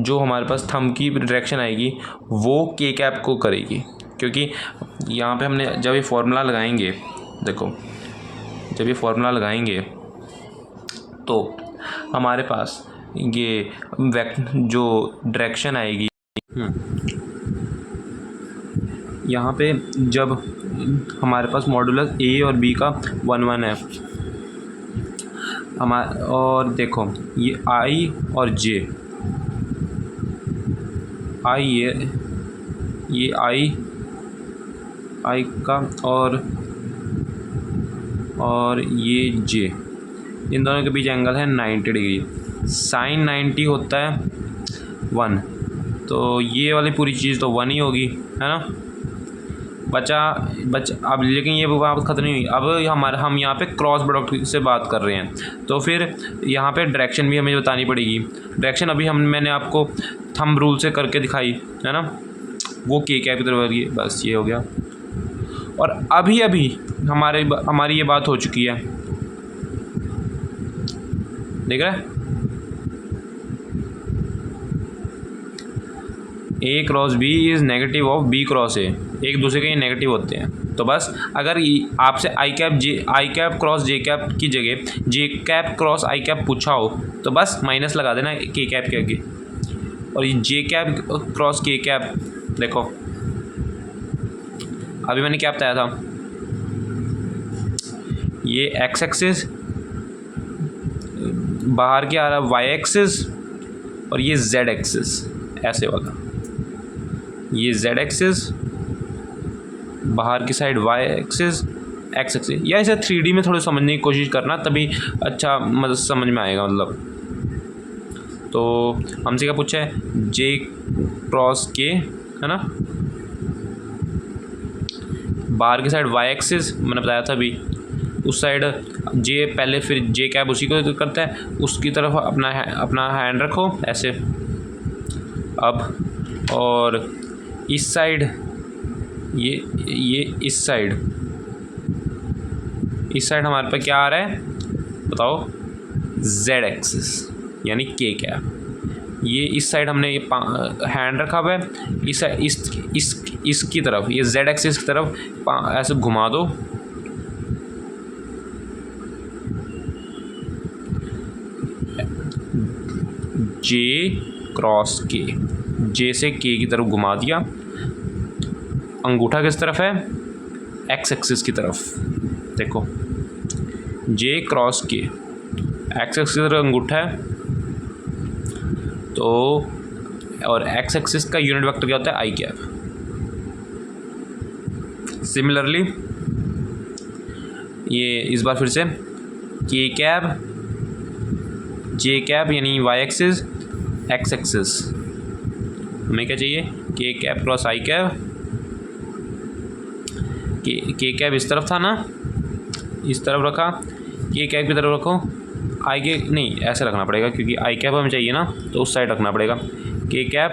जो हमारे पास थंब की डायरेक्शन आएगी वो के कैप को करेगी, क्योंकि यहाँ पे हमने जब ये फॉर्मूला लगाएंगे, देखो जब ये फॉर्मूला लगाएंगे तो हमारे पास ये जो डायरेक्शन आएगी यहाँ पे, जब हमारे पास मॉडुलस ए और बी का 1 1 है और देखो ये आई और जे, आई ये आई का और ये जे, इन दोनों के बीच एंगल है 90 डिग्री। साइन 90 होता है 1, तो ये वाली पूरी चीज़ तो 1 ही होगी, है ना। अब लेकिन ये बात ख़त्म नहीं हुई। अब हम यहाँ पे क्रॉस प्रोडक्ट से बात कर रहे हैं, तो फिर यहाँ पे डायरेक्शन भी हमें बतानी पड़ेगी। डायरेक्शन अभी मैंने आपको थंब रूल से करके दिखाई है ना, वो के क्या की तरफ है, बस ये हो गया। और अभी हमारी ये बात हो चुकी है, देख रहा है, A cross B is negative of B cross A, एक दूसरे के ये नेगेटिव होते हैं। तो बस अगर आपसे आई कैप क्रॉस जे कैप की जगह जे कैप क्रॉस आई कैप पूछा हो तो बस माइनस लगा देना के कैप के आगे। और ये जे कैप क्रॉस के कैप, देखो अभी मैंने क्या बताया था, ये एक्स एक्सिस बाहर क्या आ रहा है, वाई एक्सिस, और ये जेड एक्सिस ऐसे वाला, ये जेड एक्सिस बाहर की side Y axis X axis. या इसे 3D में थोड़ी समझने की कोशिश करना, तभी अच्छा मतलब समझ में आएगा। मतलब तो हमसे क्या पूछा है, जे क्रॉस के है ना, बाहर की साइड वाई एक्सिस मैंने बताया था अभी, उस साइड जे पहले, फिर जे कैप उसी को करता है, उसकी तरफ अपना हैंड रखो ऐसे। अब और इस साइड ये इस साइड हमारे पास क्या आ रहा है बताओ, जेड एक्सिस यानी के कैप। ये इस साइड हमने ये हैंड रखा हुआ है, इसकी तरफ, ये जेड एक्सिस की तरफ ऐसे घुमा दो। जे क्रॉस के, जे से के की तरफ घुमा दिया, अंगूठा किस तरफ है, एक्स एक्सिस की तरफ। देखो जे क्रॉस के एक्स एक्सिस की तरफ अंगूठा है, तो और एक्स एक्सिस का यूनिट वेक्टर क्या होता है, आई कैप। सिमिलरली ये इस बार फिर से के कैप जे कैप यानी वाई एक्सिस एक्स एक्सिस, हमें क्या चाहिए, के cap cross I cap. K cap इस तरफ था ना, इस तरफ रखा, के कैप की तरफ रखो, आई के नहीं ऐसे रखना पड़ेगा क्योंकि आई कैप हमें चाहिए ना, तो उस साइड रखना पड़ेगा। के कैप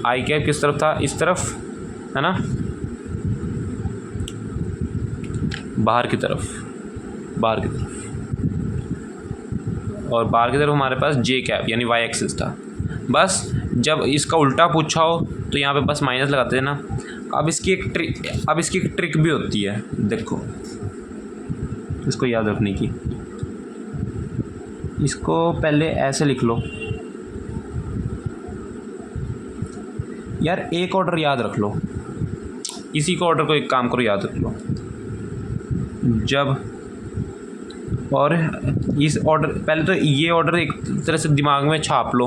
आई कैप किस तरफ था, इस तरफ है ना, बाहर की तरफ, और बाहर की तरफ हमारे पास जे कैप यानी वाई एक्सिस था। बस जब इसका उल्टा पूछा हो तो यहाँ पे बस माइनस लगाते देना। अब इसकी एक ट्रिक भी होती है, देखो इसको याद रखने की। इसको पहले ऐसे लिख लो यार, एक ऑर्डर याद रख लो, इसी को ऑर्डर को एक काम करो याद रख लो। जब और इस ऑर्डर, पहले तो ये ऑर्डर एक तरह से दिमाग में छाप लो,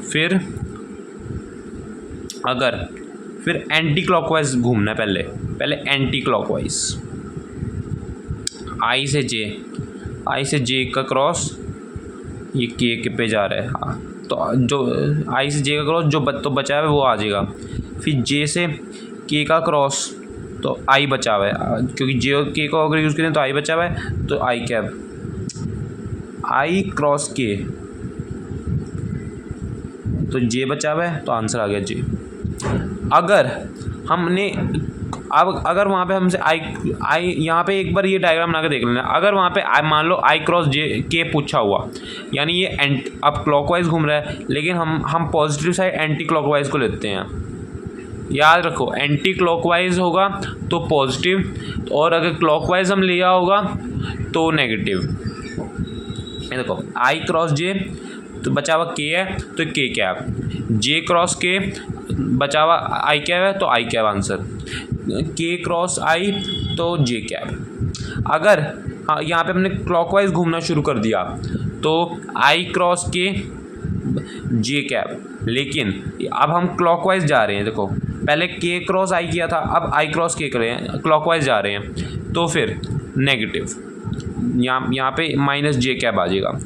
फिर एंटी क्लॉकवाइज घूमना है। पहले एंटी क्लॉकवाइज, आई से जे का क्रॉस, ये के पे जा रहा है, हाँ, तो जो आई से जे का क्रॉस जो तो बचा है वो आ जाएगा। फिर जे से के का क्रॉस, तो आई बचा हुआ है, क्योंकि जे के को अगर यूज़ करें तो आई बचा हुआ है, तो आई कैप, आई क्रॉस के, तो जे बचा हुआ है, तो आंसर आ गया जे। अगर वहाँ पे हमसे आई यहाँ पे एक बार ये डायग्राम बना के देख लेना। अगर वहाँ पे मान लो आई क्रॉस जे के पूछा हुआ, यानी ये अब क्लॉकवाइज घूम रहा है, लेकिन हम पॉजिटिव साइड एंटी क्लॉकवाइज को लेते हैं। याद रखो, एंटी क्लॉकवाइज होगा तो पॉजिटिव, और अगर क्लॉकवाइज हम लिया होगा तो नेगेटिव। ये देखो आई क्रॉस जे तो बचा हुआ के है, तो के कैप, जे क्रॉस के बचा हुआ आई कैप है, तो आई कैप आंसर, के क्रॉस आई तो जे कैप। अगर यहाँ पे हमने क्लॉकवाइज घूमना शुरू कर दिया तो आई क्रॉस के जे कैप, लेकिन अब हम क्लॉकवाइज जा रहे हैं। देखो पहले के क्रॉस आई किया था, अब आई क्रॉस के कर रहे हैं, क्लॉकवाइज जा रहे हैं, तो फिर नेगेटिव, यहाँ पे माइनस जे कैप आ जाएगा।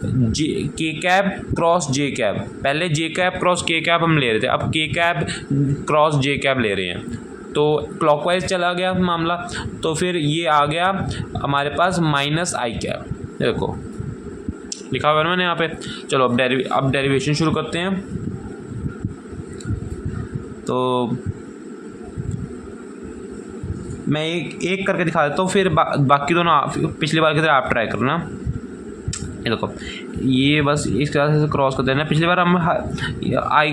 जे के कैप क्रॉस जे कैप, पहले जे कैप क्रॉस के कैप हम ले रहे थे, अब के कैप क्रॉस जे कैप ले रहे हैं, तो क्लॉकवाइज चला गया मामला। तो फिर ये आ गया हमारे पास माइनस आई कैप, देखो लिखा हुआ है मैंने यहाँ पे। चलो अब डेरिवेशन शुरू करते हैं। तो मैं एक एक करके दिखा देता हूँ, फिर बाकी दोनों पिछली बार की तरह आप ट्राई करना। ये देखो, ये बस इस तरह से क्रॉस कर देना। पिछली बार हम आई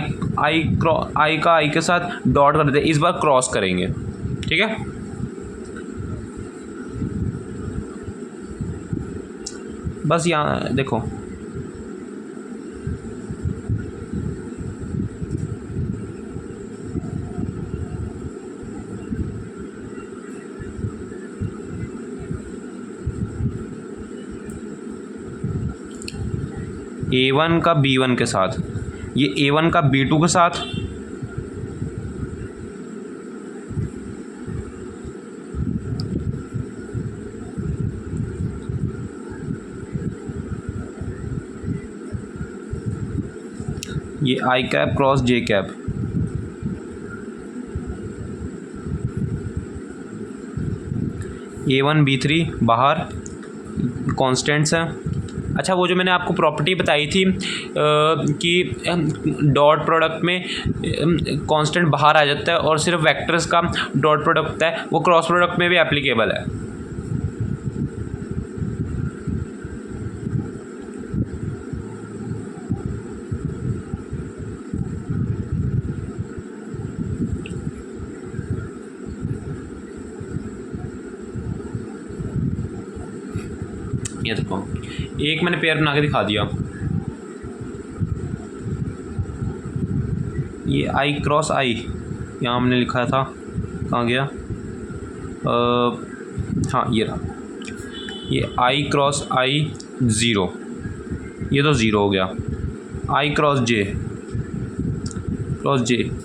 का आई के साथ डॉट कर देते, इस बार क्रॉस करेंगे, ठीक है। बस यहाँ देखो, A1 का B1 के साथ, ये A1 का B2 के साथ, ये आई cap cross J cap, A1 B3 बाहर कॉन्स्टेंट्स हैं। अच्छा, वो जो मैंने आपको प्रॉपर्टी बताई थी कि डॉट प्रोडक्ट में कांस्टेंट बाहर आ जाता है और सिर्फ वेक्टर्स का डॉट प्रोडक्ट होता है, वो क्रॉस प्रोडक्ट में भी एप्लीकेबल है। ये देखो, एक मैंने पेयर बना के दिखा दिया, ये आई क्रॉस आई, यहाँ हमने लिखा था, कहाँ गया, हाँ ये रहा, ये आई क्रॉस आई 0, ये तो 0 हो गया। आई क्रॉस जे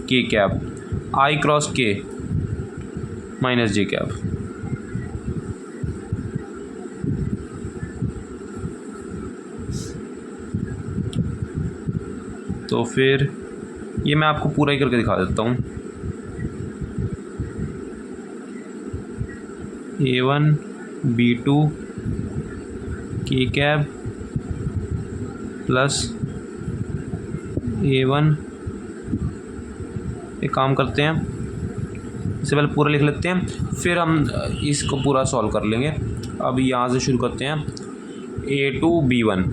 के कैप, आई क्रॉस के माइनस जे कैप। तो फिर ये मैं आपको पूरा ही करके दिखा देता हूँ। A1 B2 के कैप प्लस A1, एक काम करते हैं, इससे पहले पूरा लिख लेते हैं, फिर हम इसको पूरा सॉल्व कर लेंगे। अब यहाँ से शुरू करते हैं। A2 B1,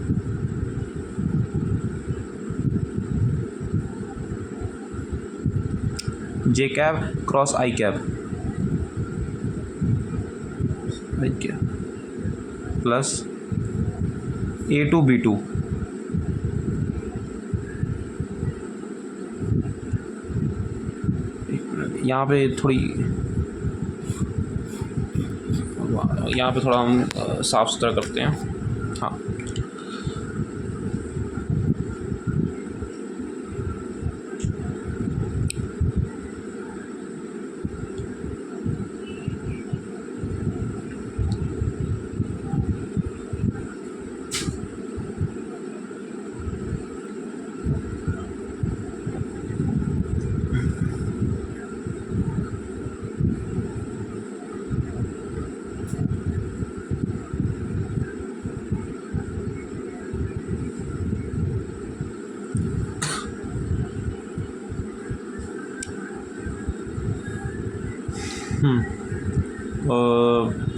J cap cross I cap plus A2 B2, यहाँ पे थोड़ा हम साफ़ सुथरा करते हैं। हाँ,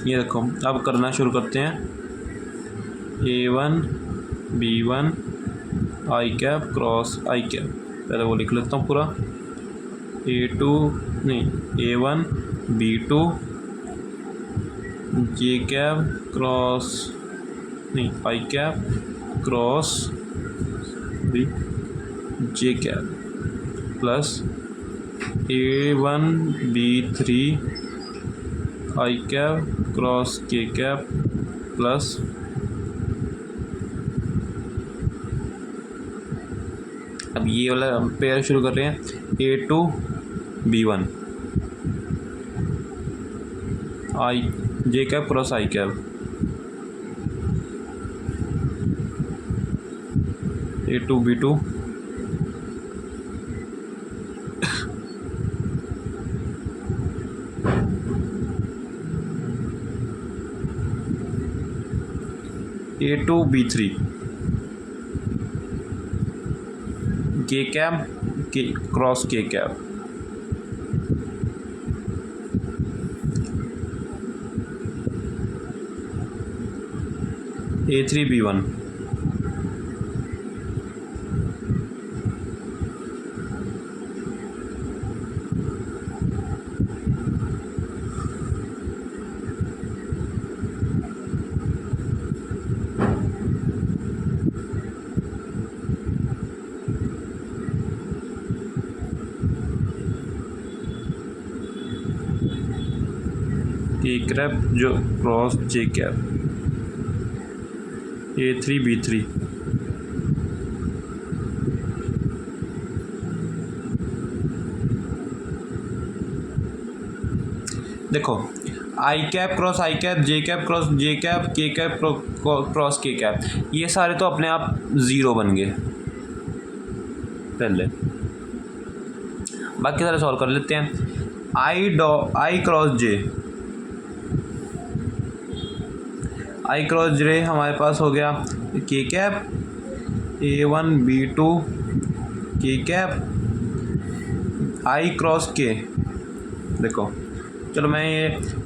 ये देखो, अब करना शुरू करते हैं। A1 B1 I cap cross I cap, पहले वो लिख लेता हूँ पूरा। A1 B2 J cap cross I cap cross J cap plus A1 B3 I cap cross K cap plus अब ये वाला पेयर शुरू कर रहे हैं। A2 B1 I J cap cross I cap, A2 B2 A2 B3 K cap K cross K cap A3 B1 K cap जो cross J cap A3 B3 देखो I cap cross I cap J cap cross J cap K cap cross K cap, ये सारे तो अपने आप zero बन गए पहले। बाकी सारे सॉल्व कर लेते हैं। आई क्रॉस जे हमारे पास हो गया के कैप A1 B2 के कैप आई क्रॉस के। देखो चलो मैं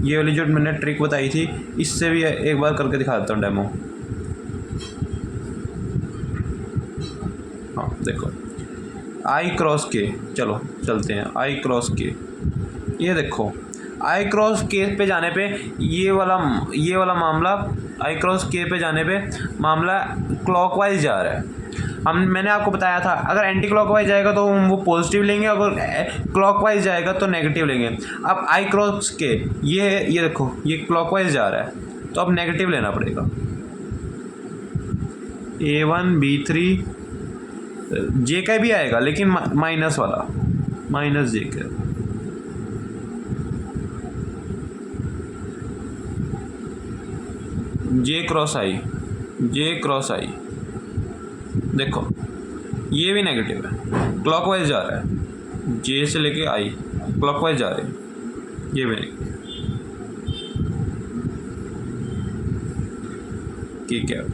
ये वाली जो मैंने ट्रिक बताई थी इससे भी एक बार करके दिखा देता हूँ डेमो। हाँ देखो आई क्रॉस के, चलो चलते हैं आई क्रॉस के। ये देखो आई क्रॉस के पे जाने पे ये वाला मामला आई क्रॉस के पे जाने पे मामला क्लॉकवाइज जा रहा है। मैंने आपको बताया था अगर एंटी क्लॉकवाइज जाएगा तो हम वो पॉजिटिव लेंगे, अगर क्लॉकवाइज जाएगा तो नेगेटिव लेंगे। अब आई क्रॉस के ये देखो ये क्लॉकवाइज जा रहा है तो अब नेगेटिव लेना पड़ेगा। A1 B3 जे का भी आएगा लेकिन माइनस वाला, माइनस जे का। जे क्रॉस आई देखो ये भी नेगेटिव है, क्लॉकवाइज जा रहा है, जे से लेके आई क्लॉकवाइज जा रहे हैं, ये भी नेगेटिव। ठीक है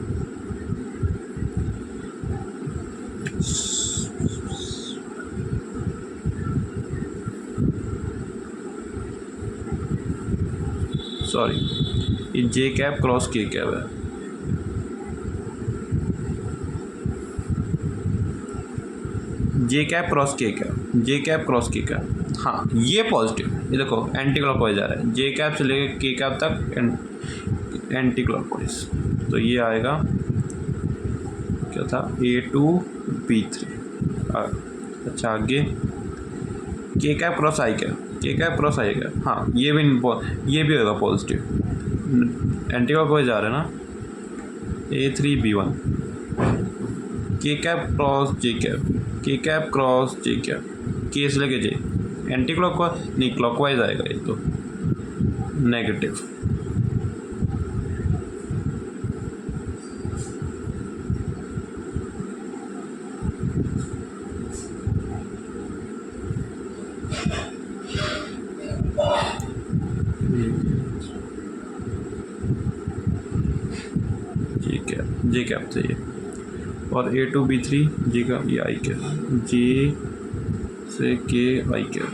सॉरी ये जे कैप क्रॉस के कैप है। जे कैप क्रॉस के कैप, हाँ ये पॉजिटिव। ये देखो एंटी क्लॉकवाइज आ रहा है, जे कैप से लेके के कैप तक एंटी क्लॉकवाइज। तो ये आएगा क्या था A2 B3। अच्छा आगे के कैप क्रॉस आई कैप, हाँ ये भी होगा पॉजिटिव, एंटी क्लॉकवाइज आ रहा है ना। A3 B1 के कैप क्रॉस जे कैप, के से लेके जे एंटी क्लॉकवाइज नहीं क्लॉकवाइज आएगा, ये तो नेगेटिव। जे कैप चाहिए और A2 B3 जे का ये आई कैप, जे से के आई कैप।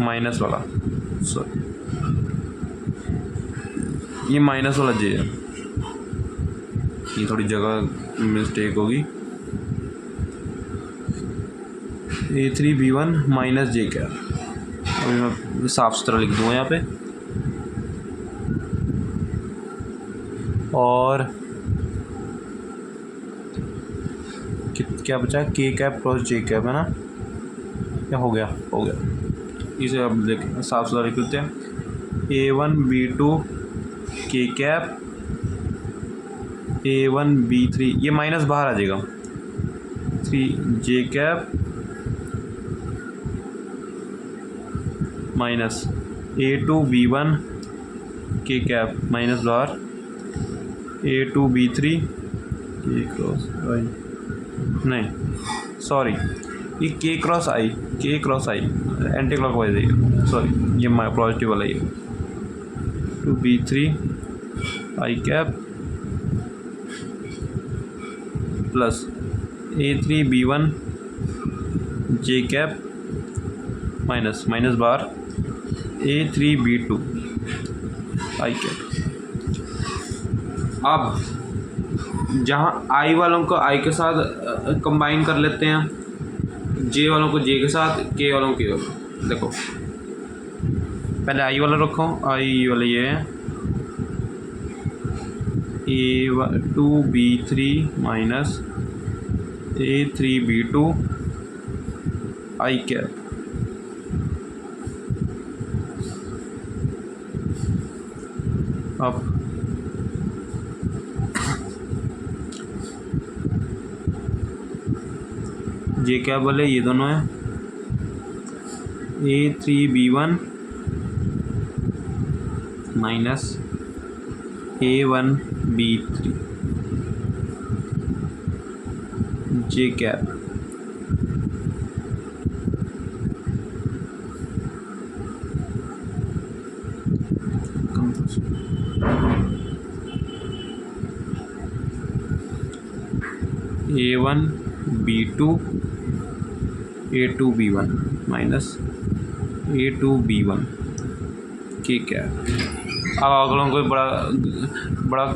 माइनस वाला सॉरी ये माइनस वाला जे है, ये थोड़ी जगह मिस्टेक होगी। A3 B1 माइनस जे कैप, अभी मैं साफ सुथरा लिख दूँगा यहाँ पे। और क्या बचा के कैप क्रॉस जे कैप है ना, क्या हो गया इसे अब देख साफ सुथरा लिख लेते हैं। A1 B2 के कैप A1 B3 ये माइनस बाहर आ जाएगा, 3 जे कैप माइनस A2 B1 के कैप माइनस बार A2B3 के क्रॉस आई, नहीं सॉरी, ये के क्रॉस आई एंटी क्लॉक वाइज है, सॉरी ये पॉजिटिव वाला ही है। 2B3 आई कैप प्लस A3B1 जे कैप माइनस बार A3B2 आई कैप। अब जहाँ आई वालों को आई के साथ कंबाइन कर लेते हैं, जे वालों को जे के साथ, के वालों के देखो पहले आई वाला रखो, आई वाले ये है A2B3 माइनस A3B2 आई कैप। अब जे क्या बोले, ये दोनों है A3B1 माइनस A1B3 जे cap. A1B2 A2B1 minus A2B1 के कैप। अब अगलों को बड़ा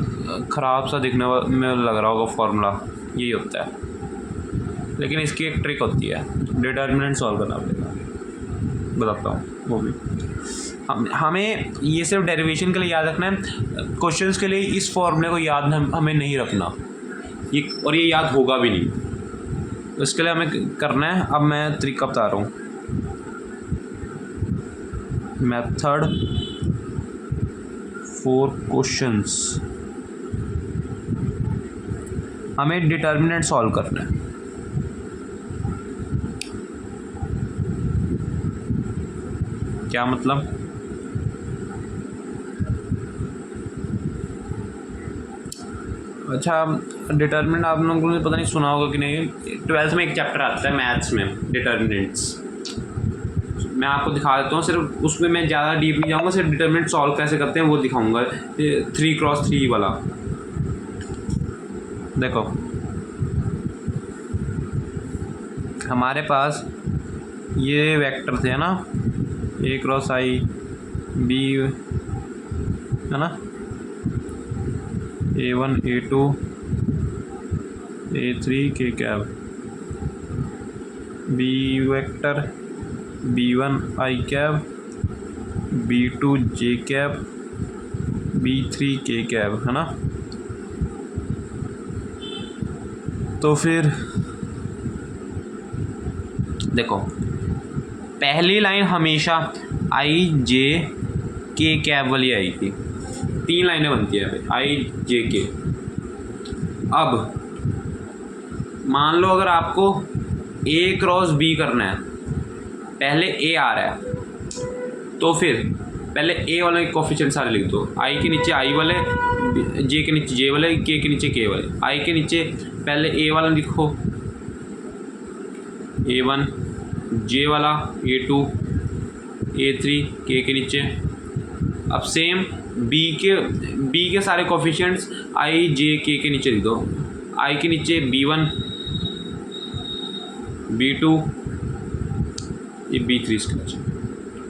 ख़राब सा दिखने में लग रहा होगा फॉर्मूला, यही होता है, लेकिन इसकी एक ट्रिक होती है, डिटर्मिनेंट सॉल्व करना पड़ेगा, बताता हूँ वो भी। हमें ये सिर्फ डेरिवेशन के लिए याद रखना है, क्वेश्चंस के लिए इस फॉर्मूले को याद हमें नहीं रखना, ये और ये याद होगा भी नहीं, तो इसके लिए हमें करना है। अब मैं तरीका बता रहा हूँ, मेथड फॉर क्वेश्चंस। हमें डिटर्मिनेंट सॉल्व करना है। क्या मतलब? अच्छा, डिटर्मिनेंट आप लोगों ने पता नहीं सुना होगा कि नहीं, 12th में एक चैप्टर आता है मैथ्स में, डिटर्मिनेंट्स। मैं आपको दिखा देता हूँ, सिर्फ उसमें मैं ज़्यादा डीप नहीं जाऊँगा, सिर्फ डिटर्मिनेंट सॉल्व कैसे करते हैं वो दिखाऊंगा। 3x3 वाला देखो, हमारे पास ये वेक्टर थे ना, A×I B है ना, A1 A2 A3 के cap, B vector B1 I cap, B2 J cap, B3 K cap, है ना। तो फिर देखो, पहली लाइन हमेशा I J K कैप वाली आई थी, 3 लाइनें बनती है I J K। अब मान लो अगर आपको A×B करना है, पहले A आ रहा है, तो फिर पहले A वाले कोफिशिएंट सारे लिख दो, I के नीचे I वाले, J के नीचे J वाले, K के नीचे K वाले। I के नीचे पहले A वाला लिखो, A1, J वाला A2, A3, K के नीचे। अब सेम B के सारे कोफिशिएंट्स I J K के नीचे लिख दो, I के नीचे B1, B2, ये B3 इसके नीचे,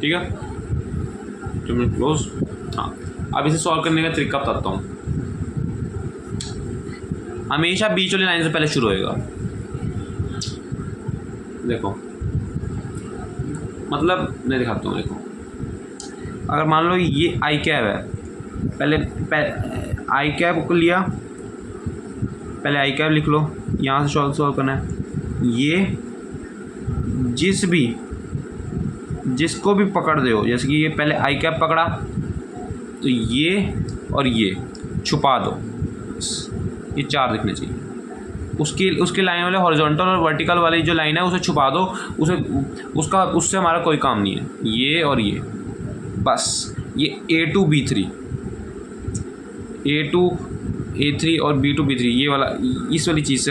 ठीक है। तो मैं क्लोज। हाँ, अब इसे सॉल्व करने का तरीका बताता हूँ। हमेशा बीच वाली लाइन से पहले शुरू होएगा। देखो, मतलब मैं दिखाता हूँ। देखो, अगर मान लो ये आई कैप है, पहले आई कैप को लिया, पहले आई कैप लिख लो, यहाँ से सॉल्व करना है। ये जिसको भी पकड़ दो, जैसे कि ये पहले आई कैप पकड़ा, तो ये और ये छुपा दो, ये 4 दिखने चाहिए। उसके लाइन वाले हॉरिजॉन्टल और वर्टिकल वाली जो लाइन है उसे छुपा दो, उससे हमारा कोई काम नहीं है। ये और ये बस, ये A2B3 A2 A3 और B2 B3, ये वाला, इस वाली चीज़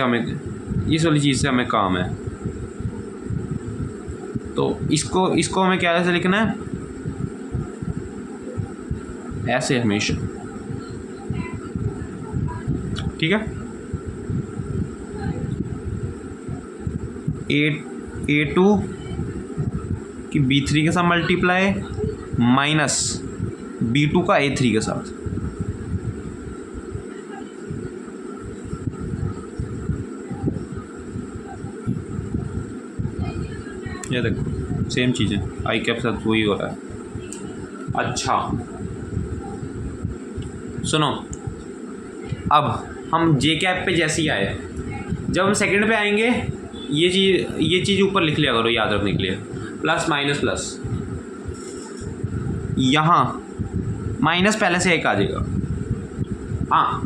से हमें काम है। तो इसको हमें क्या ऐसे लिखना है, ऐसे हमेशा, ठीक है। A2 की B3 के साथ मल्टीप्लाई माइनस B2 का A3 के साथ। ये देखो सेम चीज़ है, आई कैप साथ वही हो रहा है। अच्छा सुनो, अब हम जे कैप पे जैसे ही आए, जब हम सेकंड पे आएंगे ये चीज़ ऊपर लिख लिया करो याद रखने के लिए, प्लस माइनस प्लस, यहाँ माइनस पहले से एक आ जाएगा, हाँ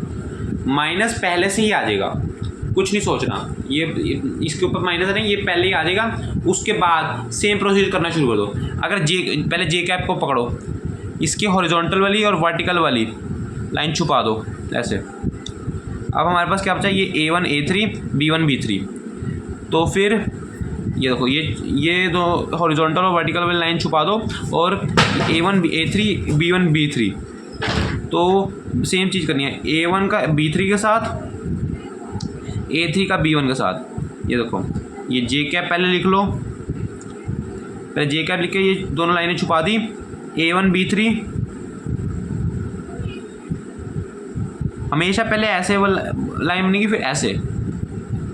माइनस पहले से ही आ जाएगा, कुछ नहीं सोचना, ये इसके ऊपर माइनस नहीं, ये पहले ही आ जाएगा। उसके बाद सेम प्रोसीजर करना शुरू कर दो। अगर पहले जे कैप को पकड़ो, इसकी हॉरिजॉन्टल वाली और वर्टिकल वाली लाइन छुपा दो ऐसे। अब हमारे पास क्या बचा, ये A1 A3 B1 B3। तो फिर ये देखो, ये दो हॉरिजॉन्टल और वर्टिकल वाली लाइन छुपा दो, और A1 A3 B1 B3। तो सेम चीज़ करनी है, A1 का B3 के साथ, A3 का B1 के साथ। ये देखो, ये जे कैप पहले लिख लो, पहले जे कैप लिख के ये दोनों लाइनें छुपा दी। A1 B3 हमेशा पहले ऐसे लाइन बनेगी, फिर ऐसे।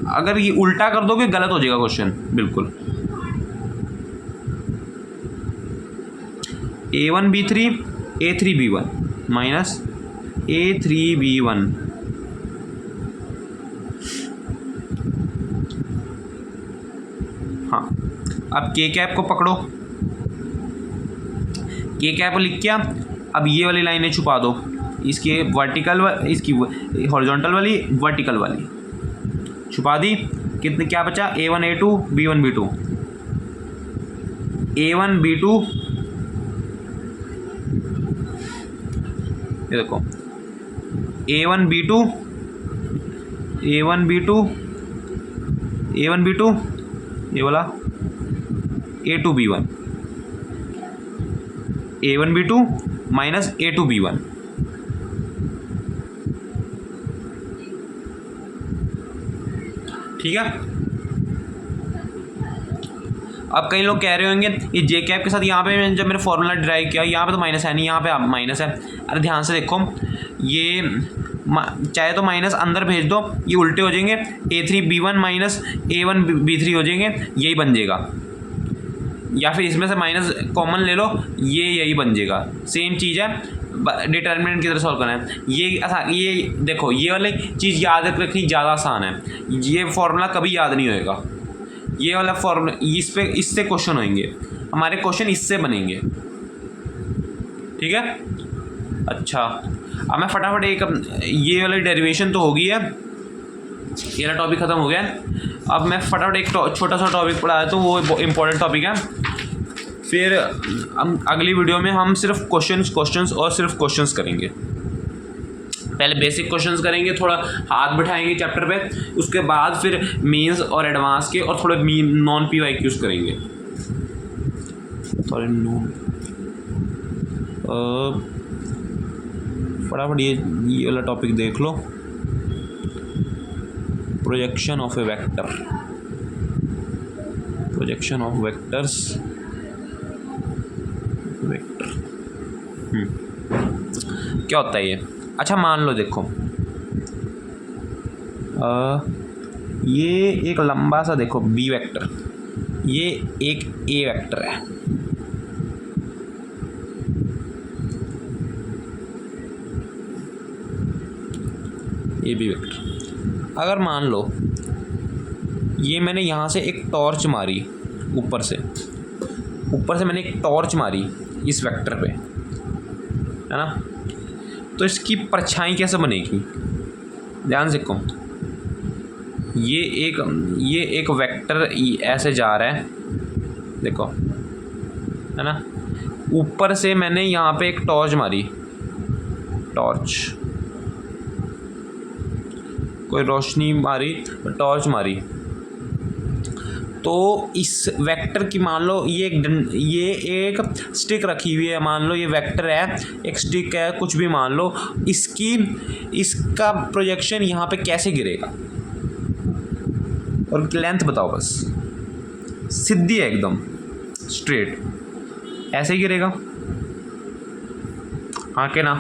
अगर ये उल्टा कर दोगे गलत हो जाएगा क्वेश्चन बिल्कुल। A1 B3 A3 B1 minus A3 B1। हाँ, अब के कैप को पकड़ो, के कैप लिख के अब ये वाली लाइनें छुपा दो, इसके इसकी हॉरिजॉन्टल वाली वर्टिकल वाली छुपा दी। कितने क्या बचा, A1 A2 B1 B2, A1 B2, ये देखो A1 B2 A1 B2 A1 B2, ये वाला A2 B1, A1 B2 minus A2 B1। ठीक है। अब कई लोग कह रहे होंगे ये जे कैप के साथ यहाँ पे जब मैंने फॉर्मूला डिराइव किया, यहाँ पे तो माइनस है नहीं, यहाँ पे माइनस है। अरे ध्यान से देखो, ये चाहे तो माइनस अंदर भेज दो, ये उल्टे हो जाएंगे, A3 B1 minus A1 B3 हो जाएंगे, यही बन जाएगा। या फिर इसमें से माइनस कॉमन ले लो, यही बन जाएगा। सेम चीज़ है, डिटर्मिनेंट की तरह सॉल्व करना है। ये देखो, ये वाली चीज़ याद रखनी ज़्यादा आसान है। ये फॉर्मूला कभी याद नहीं होएगा, ये वाला फॉर्मूला इससे क्वेश्चन होंगे हमारे, क्वेश्चन इससे बनेंगे। ठीक है। अच्छा, अब मैं फटाफट ये वाली डेरिवेशन तो हो गई है, ये वाला टॉपिक ख़त्म हो गया। अब मैं फटाफट एक छोटा सा टॉपिक पढ़ाया, तो वो इम्पोर्टेंट टॉपिक है। फिर अगली वीडियो में हम सिर्फ क्वेश्चंस और सिर्फ क्वेश्चंस करेंगे। पहले बेसिक क्वेश्चंस करेंगे, थोड़ा हाथ बिठाएंगे चैप्टर पे, उसके बाद फिर मेंस और एडवांस के और थोड़े नॉन PYQs करेंगे। फटाफट ये वाला टॉपिक देख लो, projection of a vector, projection of vectors, vector क्या होता है ये। अच्छा मान लो, देखो ये एक लंबा सा देखो B वेक्टर, ये एक A वेक्टर है, ये B वेक्टर। अगर मान लो ये मैंने यहाँ से एक टॉर्च मारी, ऊपर से मैंने एक टॉर्च मारी इस वेक्टर पे, है ना, तो इसकी परछाई कैसे बनेगी, ध्यान से देखो। ये एक वेक्टर ऐसे जा रहा है, देखो, है ना, ऊपर से मैंने यहाँ पे एक टॉर्च मारी, टॉर्च, कोई रोशनी मारी, टॉर्च मारी, तो इस वेक्टर की मान लो ये एक स्टिक रखी हुई है, मान लो ये वेक्टर है, एक स्टिक है, कुछ भी मान लो, इसका प्रोजेक्शन यहाँ पे कैसे गिरेगा, और लेंथ बताओ बस। सीधी है एकदम स्ट्रेट, ऐसे ही गिरेगा, हाँ के ना,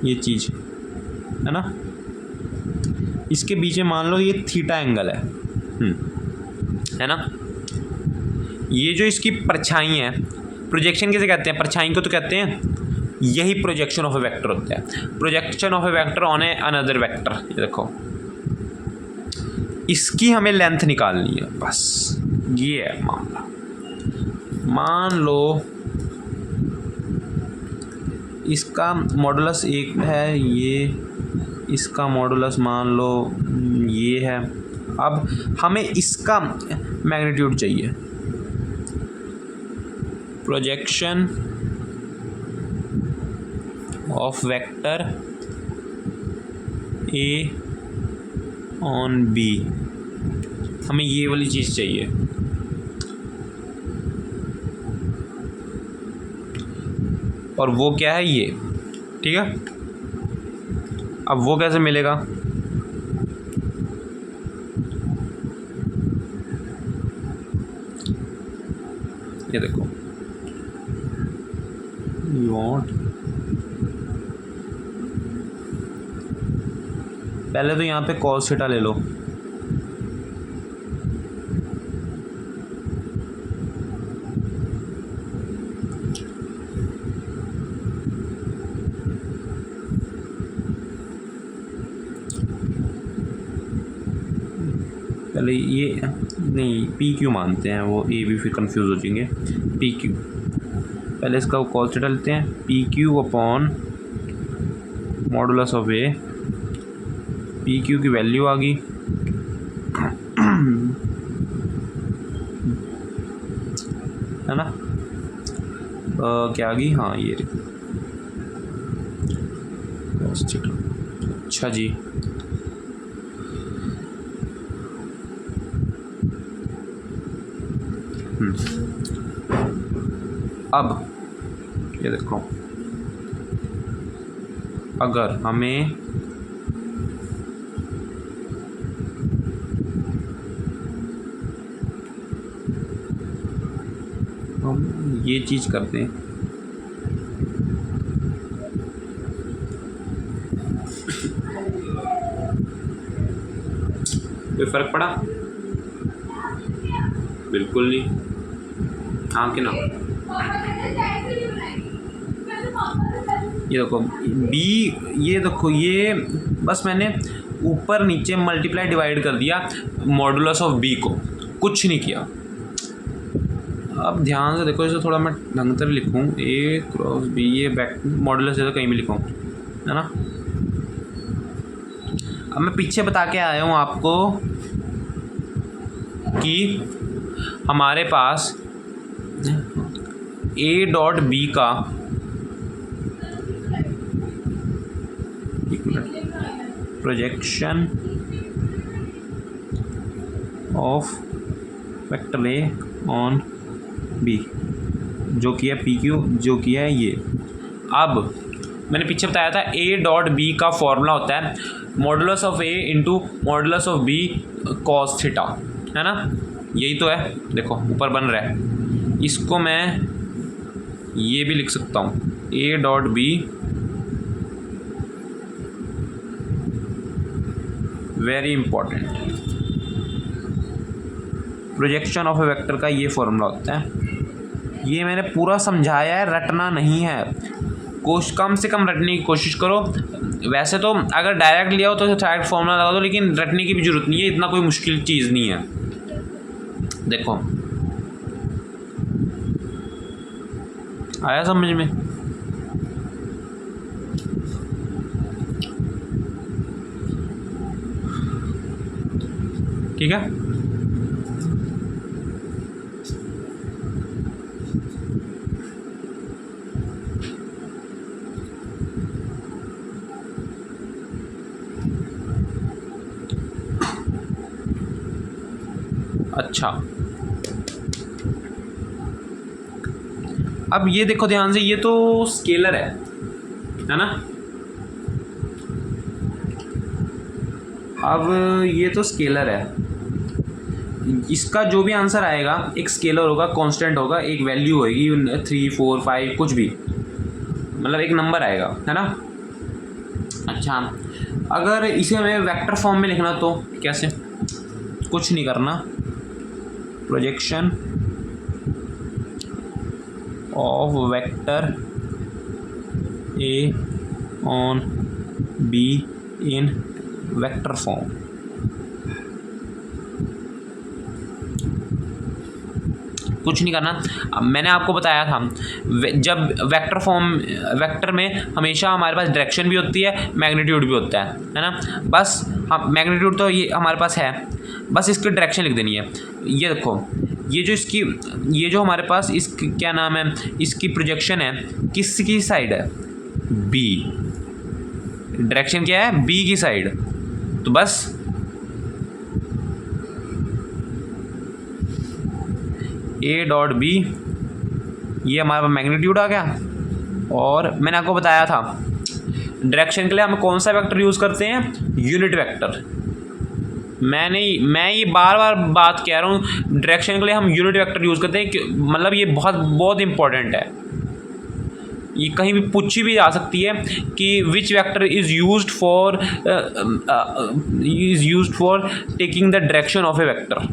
ये चीज़ है ना, इसके बीच में मान लो ये थीटा एंगल है ना। ये जो इसकी परछाई है, प्रोजेक्शन किसे कहते हैं, परछाई को तो कहते हैं, यही प्रोजेक्शन ऑफ ए वेक्टर होता है। Projection of a vector on a another vector, ये देखो, इसकी हमें लेंथ निकालनी है बस, ये है मामला। मान लो इसका मॉडुलस 1 है, ये इसका मॉडुलस मान लो ये है। अब हमें इसका मैग्नीट्यूड चाहिए, projection of vector A on B, हमें ये वाली चीज़ चाहिए। और वो क्या है, ये, ठीक है। अब वो कैसे मिलेगा, ये देखो, यू वांट, पहले तो यहाँ पे cos थीटा ले लो, पहले ये नहीं, पी क्यू मानते हैं, वो ए भी फिर कंफ्यूज हो जाएंगे। पी क्यू, पहले इसका cos थीटा लेते हैं, P Q upon modulus of A, P Q की वैल्यू आ गई, है ना, क्या आ गई, हाँ ये cos थीटा, अच्छा जी। अब ये देखो, अगर हमें हम ये चीज़ करते हैं, कोई फ़र्क पड़ा, बिल्कुल नहीं, हाँ कि ना। ये देखो बी, ये देखो, ये बस मैंने ऊपर नीचे मल्टीप्लाई डिवाइड कर दिया मॉडुलस ऑफ बी को, कुछ नहीं किया। अब ध्यान से देखो, इसे थोड़ा मैं ढंग से लिखूँ, ए क्रॉस बी, ये बैक मॉडुलस है तो कहीं भी लिखूँ, है ना। अब मैं पीछे बता के आया हूँ आपको कि हमारे पास ए डॉट बी का, projection of vector A on B, जो किया पी क्यू, जो किया है ये। अब मैंने पीछे बताया था ए डॉट बी का फॉर्मूला होता है modulus of A into modulus of B cos theta, है ना, यही तो है, देखो ऊपर बन रहा है। इसको मैं ये भी लिख सकता हूँ, ए dot be very important, projection of a vector का ये फॉर्मूला होता है। ये मैंने पूरा समझाया है, रटना नहीं है, कम से कम रटने की कोशिश करो। वैसे तो अगर डायरेक्ट लिया हो तो डायरेक्ट फॉर्मूला लगा दो, लेकिन रटने की भी ज़रूरत नहीं है, इतना कोई मुश्किल चीज़ नहीं है। देखो आया समझ में, ठीक है। अच्छा, अब ये देखो ध्यान से, ये तो स्केलर है ना। अब ये तो स्केलर है, इसका जो भी आंसर आएगा एक स्केलर होगा, कांस्टेंट होगा, एक वैल्यू होगी 3 4 5 कुछ भी, मतलब एक नंबर आएगा, है ना। अच्छा, अगर इसे हमें वेक्टर फॉर्म में लिखना तो कैसे? कुछ नहीं करना, projection of vector A on be in vector form. कुछ नहीं करना। अब मैंने आपको बताया था जब वेक्टर में हमेशा हमारे पास डायरेक्शन भी होती है, मैग्नीट्यूड भी होता है ना। बस हम मैग्नीट्यूड तो ये हमारे पास है, बस इसकी डायरेक्शन लिख देनी है। ये देखो, ये जो हमारे पास क्या नाम है, इसकी प्रोजेक्शन है, किसकी साइड है? बी। डायरेक्शन क्या है? बी की साइड। तो बस ए डॉट बी, ये हमारा मैग्नीट्यूड आ गया। और मैंने आपको बताया था डायरेक्शन के लिए हम कौन सा वेक्टर यूज़ करते हैं? Unit vector. मैं ये बार बार बात कह रहा हूँ, डायरेक्शन के लिए हम यूनिट वेक्टर यूज़ करते हैं, मतलब ये बहुत इंपॉर्टेंट है। ये कहीं भी पूछी भी जा सकती है कि which vector is used for taking the direction of a vector,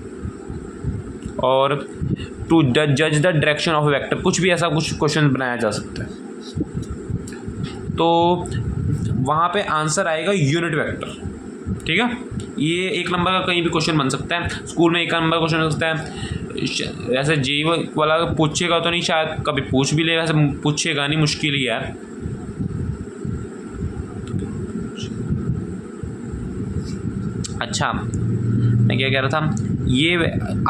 और टू जज the direction of a vector, कुछ भी ऐसा कुछ क्वेश्चन बनाया जा सकता है। तो वहाँ पे आंसर आएगा यूनिट वेक्टर, ठीक है। ये 1 नंबर का कहीं भी क्वेश्चन बन सकता है, स्कूल में 1 नंबर क्वेश्चन बन सकता है। ऐसे जी वाला पूछेगा तो नहीं, शायद कभी पूछ भी ले, वैसे पूछेगा नहीं, मुश्किल ही है। अच्छा, मैं क्या कह रहा था,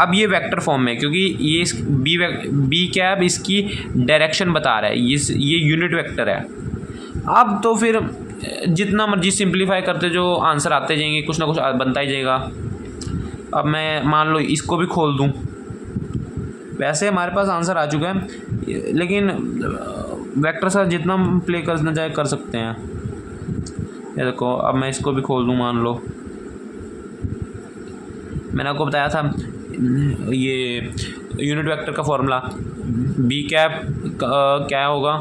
अब ये वेक्टर फॉर्म में, क्योंकि ये बी क्या है, इसकी डायरेक्शन बता रहा है, ये यूनिट वेक्टर है। अब तो फिर जितना मर्जी सिंप्लीफाई करते जो आंसर आते जाएंगे, कुछ ना कुछ बनता ही जाएगा। अब मैं मान लो इसको भी खोल दूं, वैसे हमारे पास आंसर आ चुका है, लेकिन वेक्टर साथ जितना प्ले करना चाहे कर सकते हैं। ये देखो, अब मैं इसको भी खोल दूं, मान लो मैंने आपको बताया था ये यूनिट वेक्टर का फॉर्मूला बी कैप क्या होगा,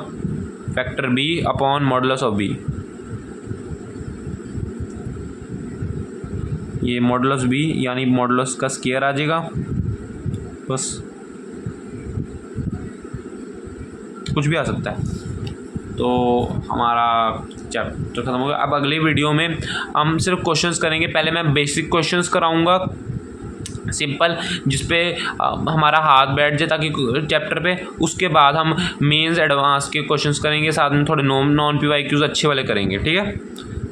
vector B upon modulus of B. ये मॉडुलस बी यानी मॉडुलस का स्क्वायर आ जाएगा, बस कुछ भी आ सकता है। तो हमारा चैप्टर ख़त्म हो गया। अब अगले वीडियो में हम सिर्फ क्वेश्चंस करेंगे। पहले मैं बेसिक क्वेश्चंस कराऊंगा सिंपल, जिसपे हमारा हाथ बैठ जाए ताकि चैप्टर पे, उसके बाद हम मेंस एडवांस के क्वेश्चंस करेंगे, साथ में थोड़े नॉन PYQs अच्छे वाले करेंगे, ठीक है।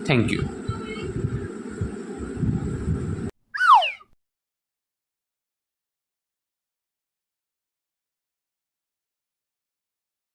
Thank you.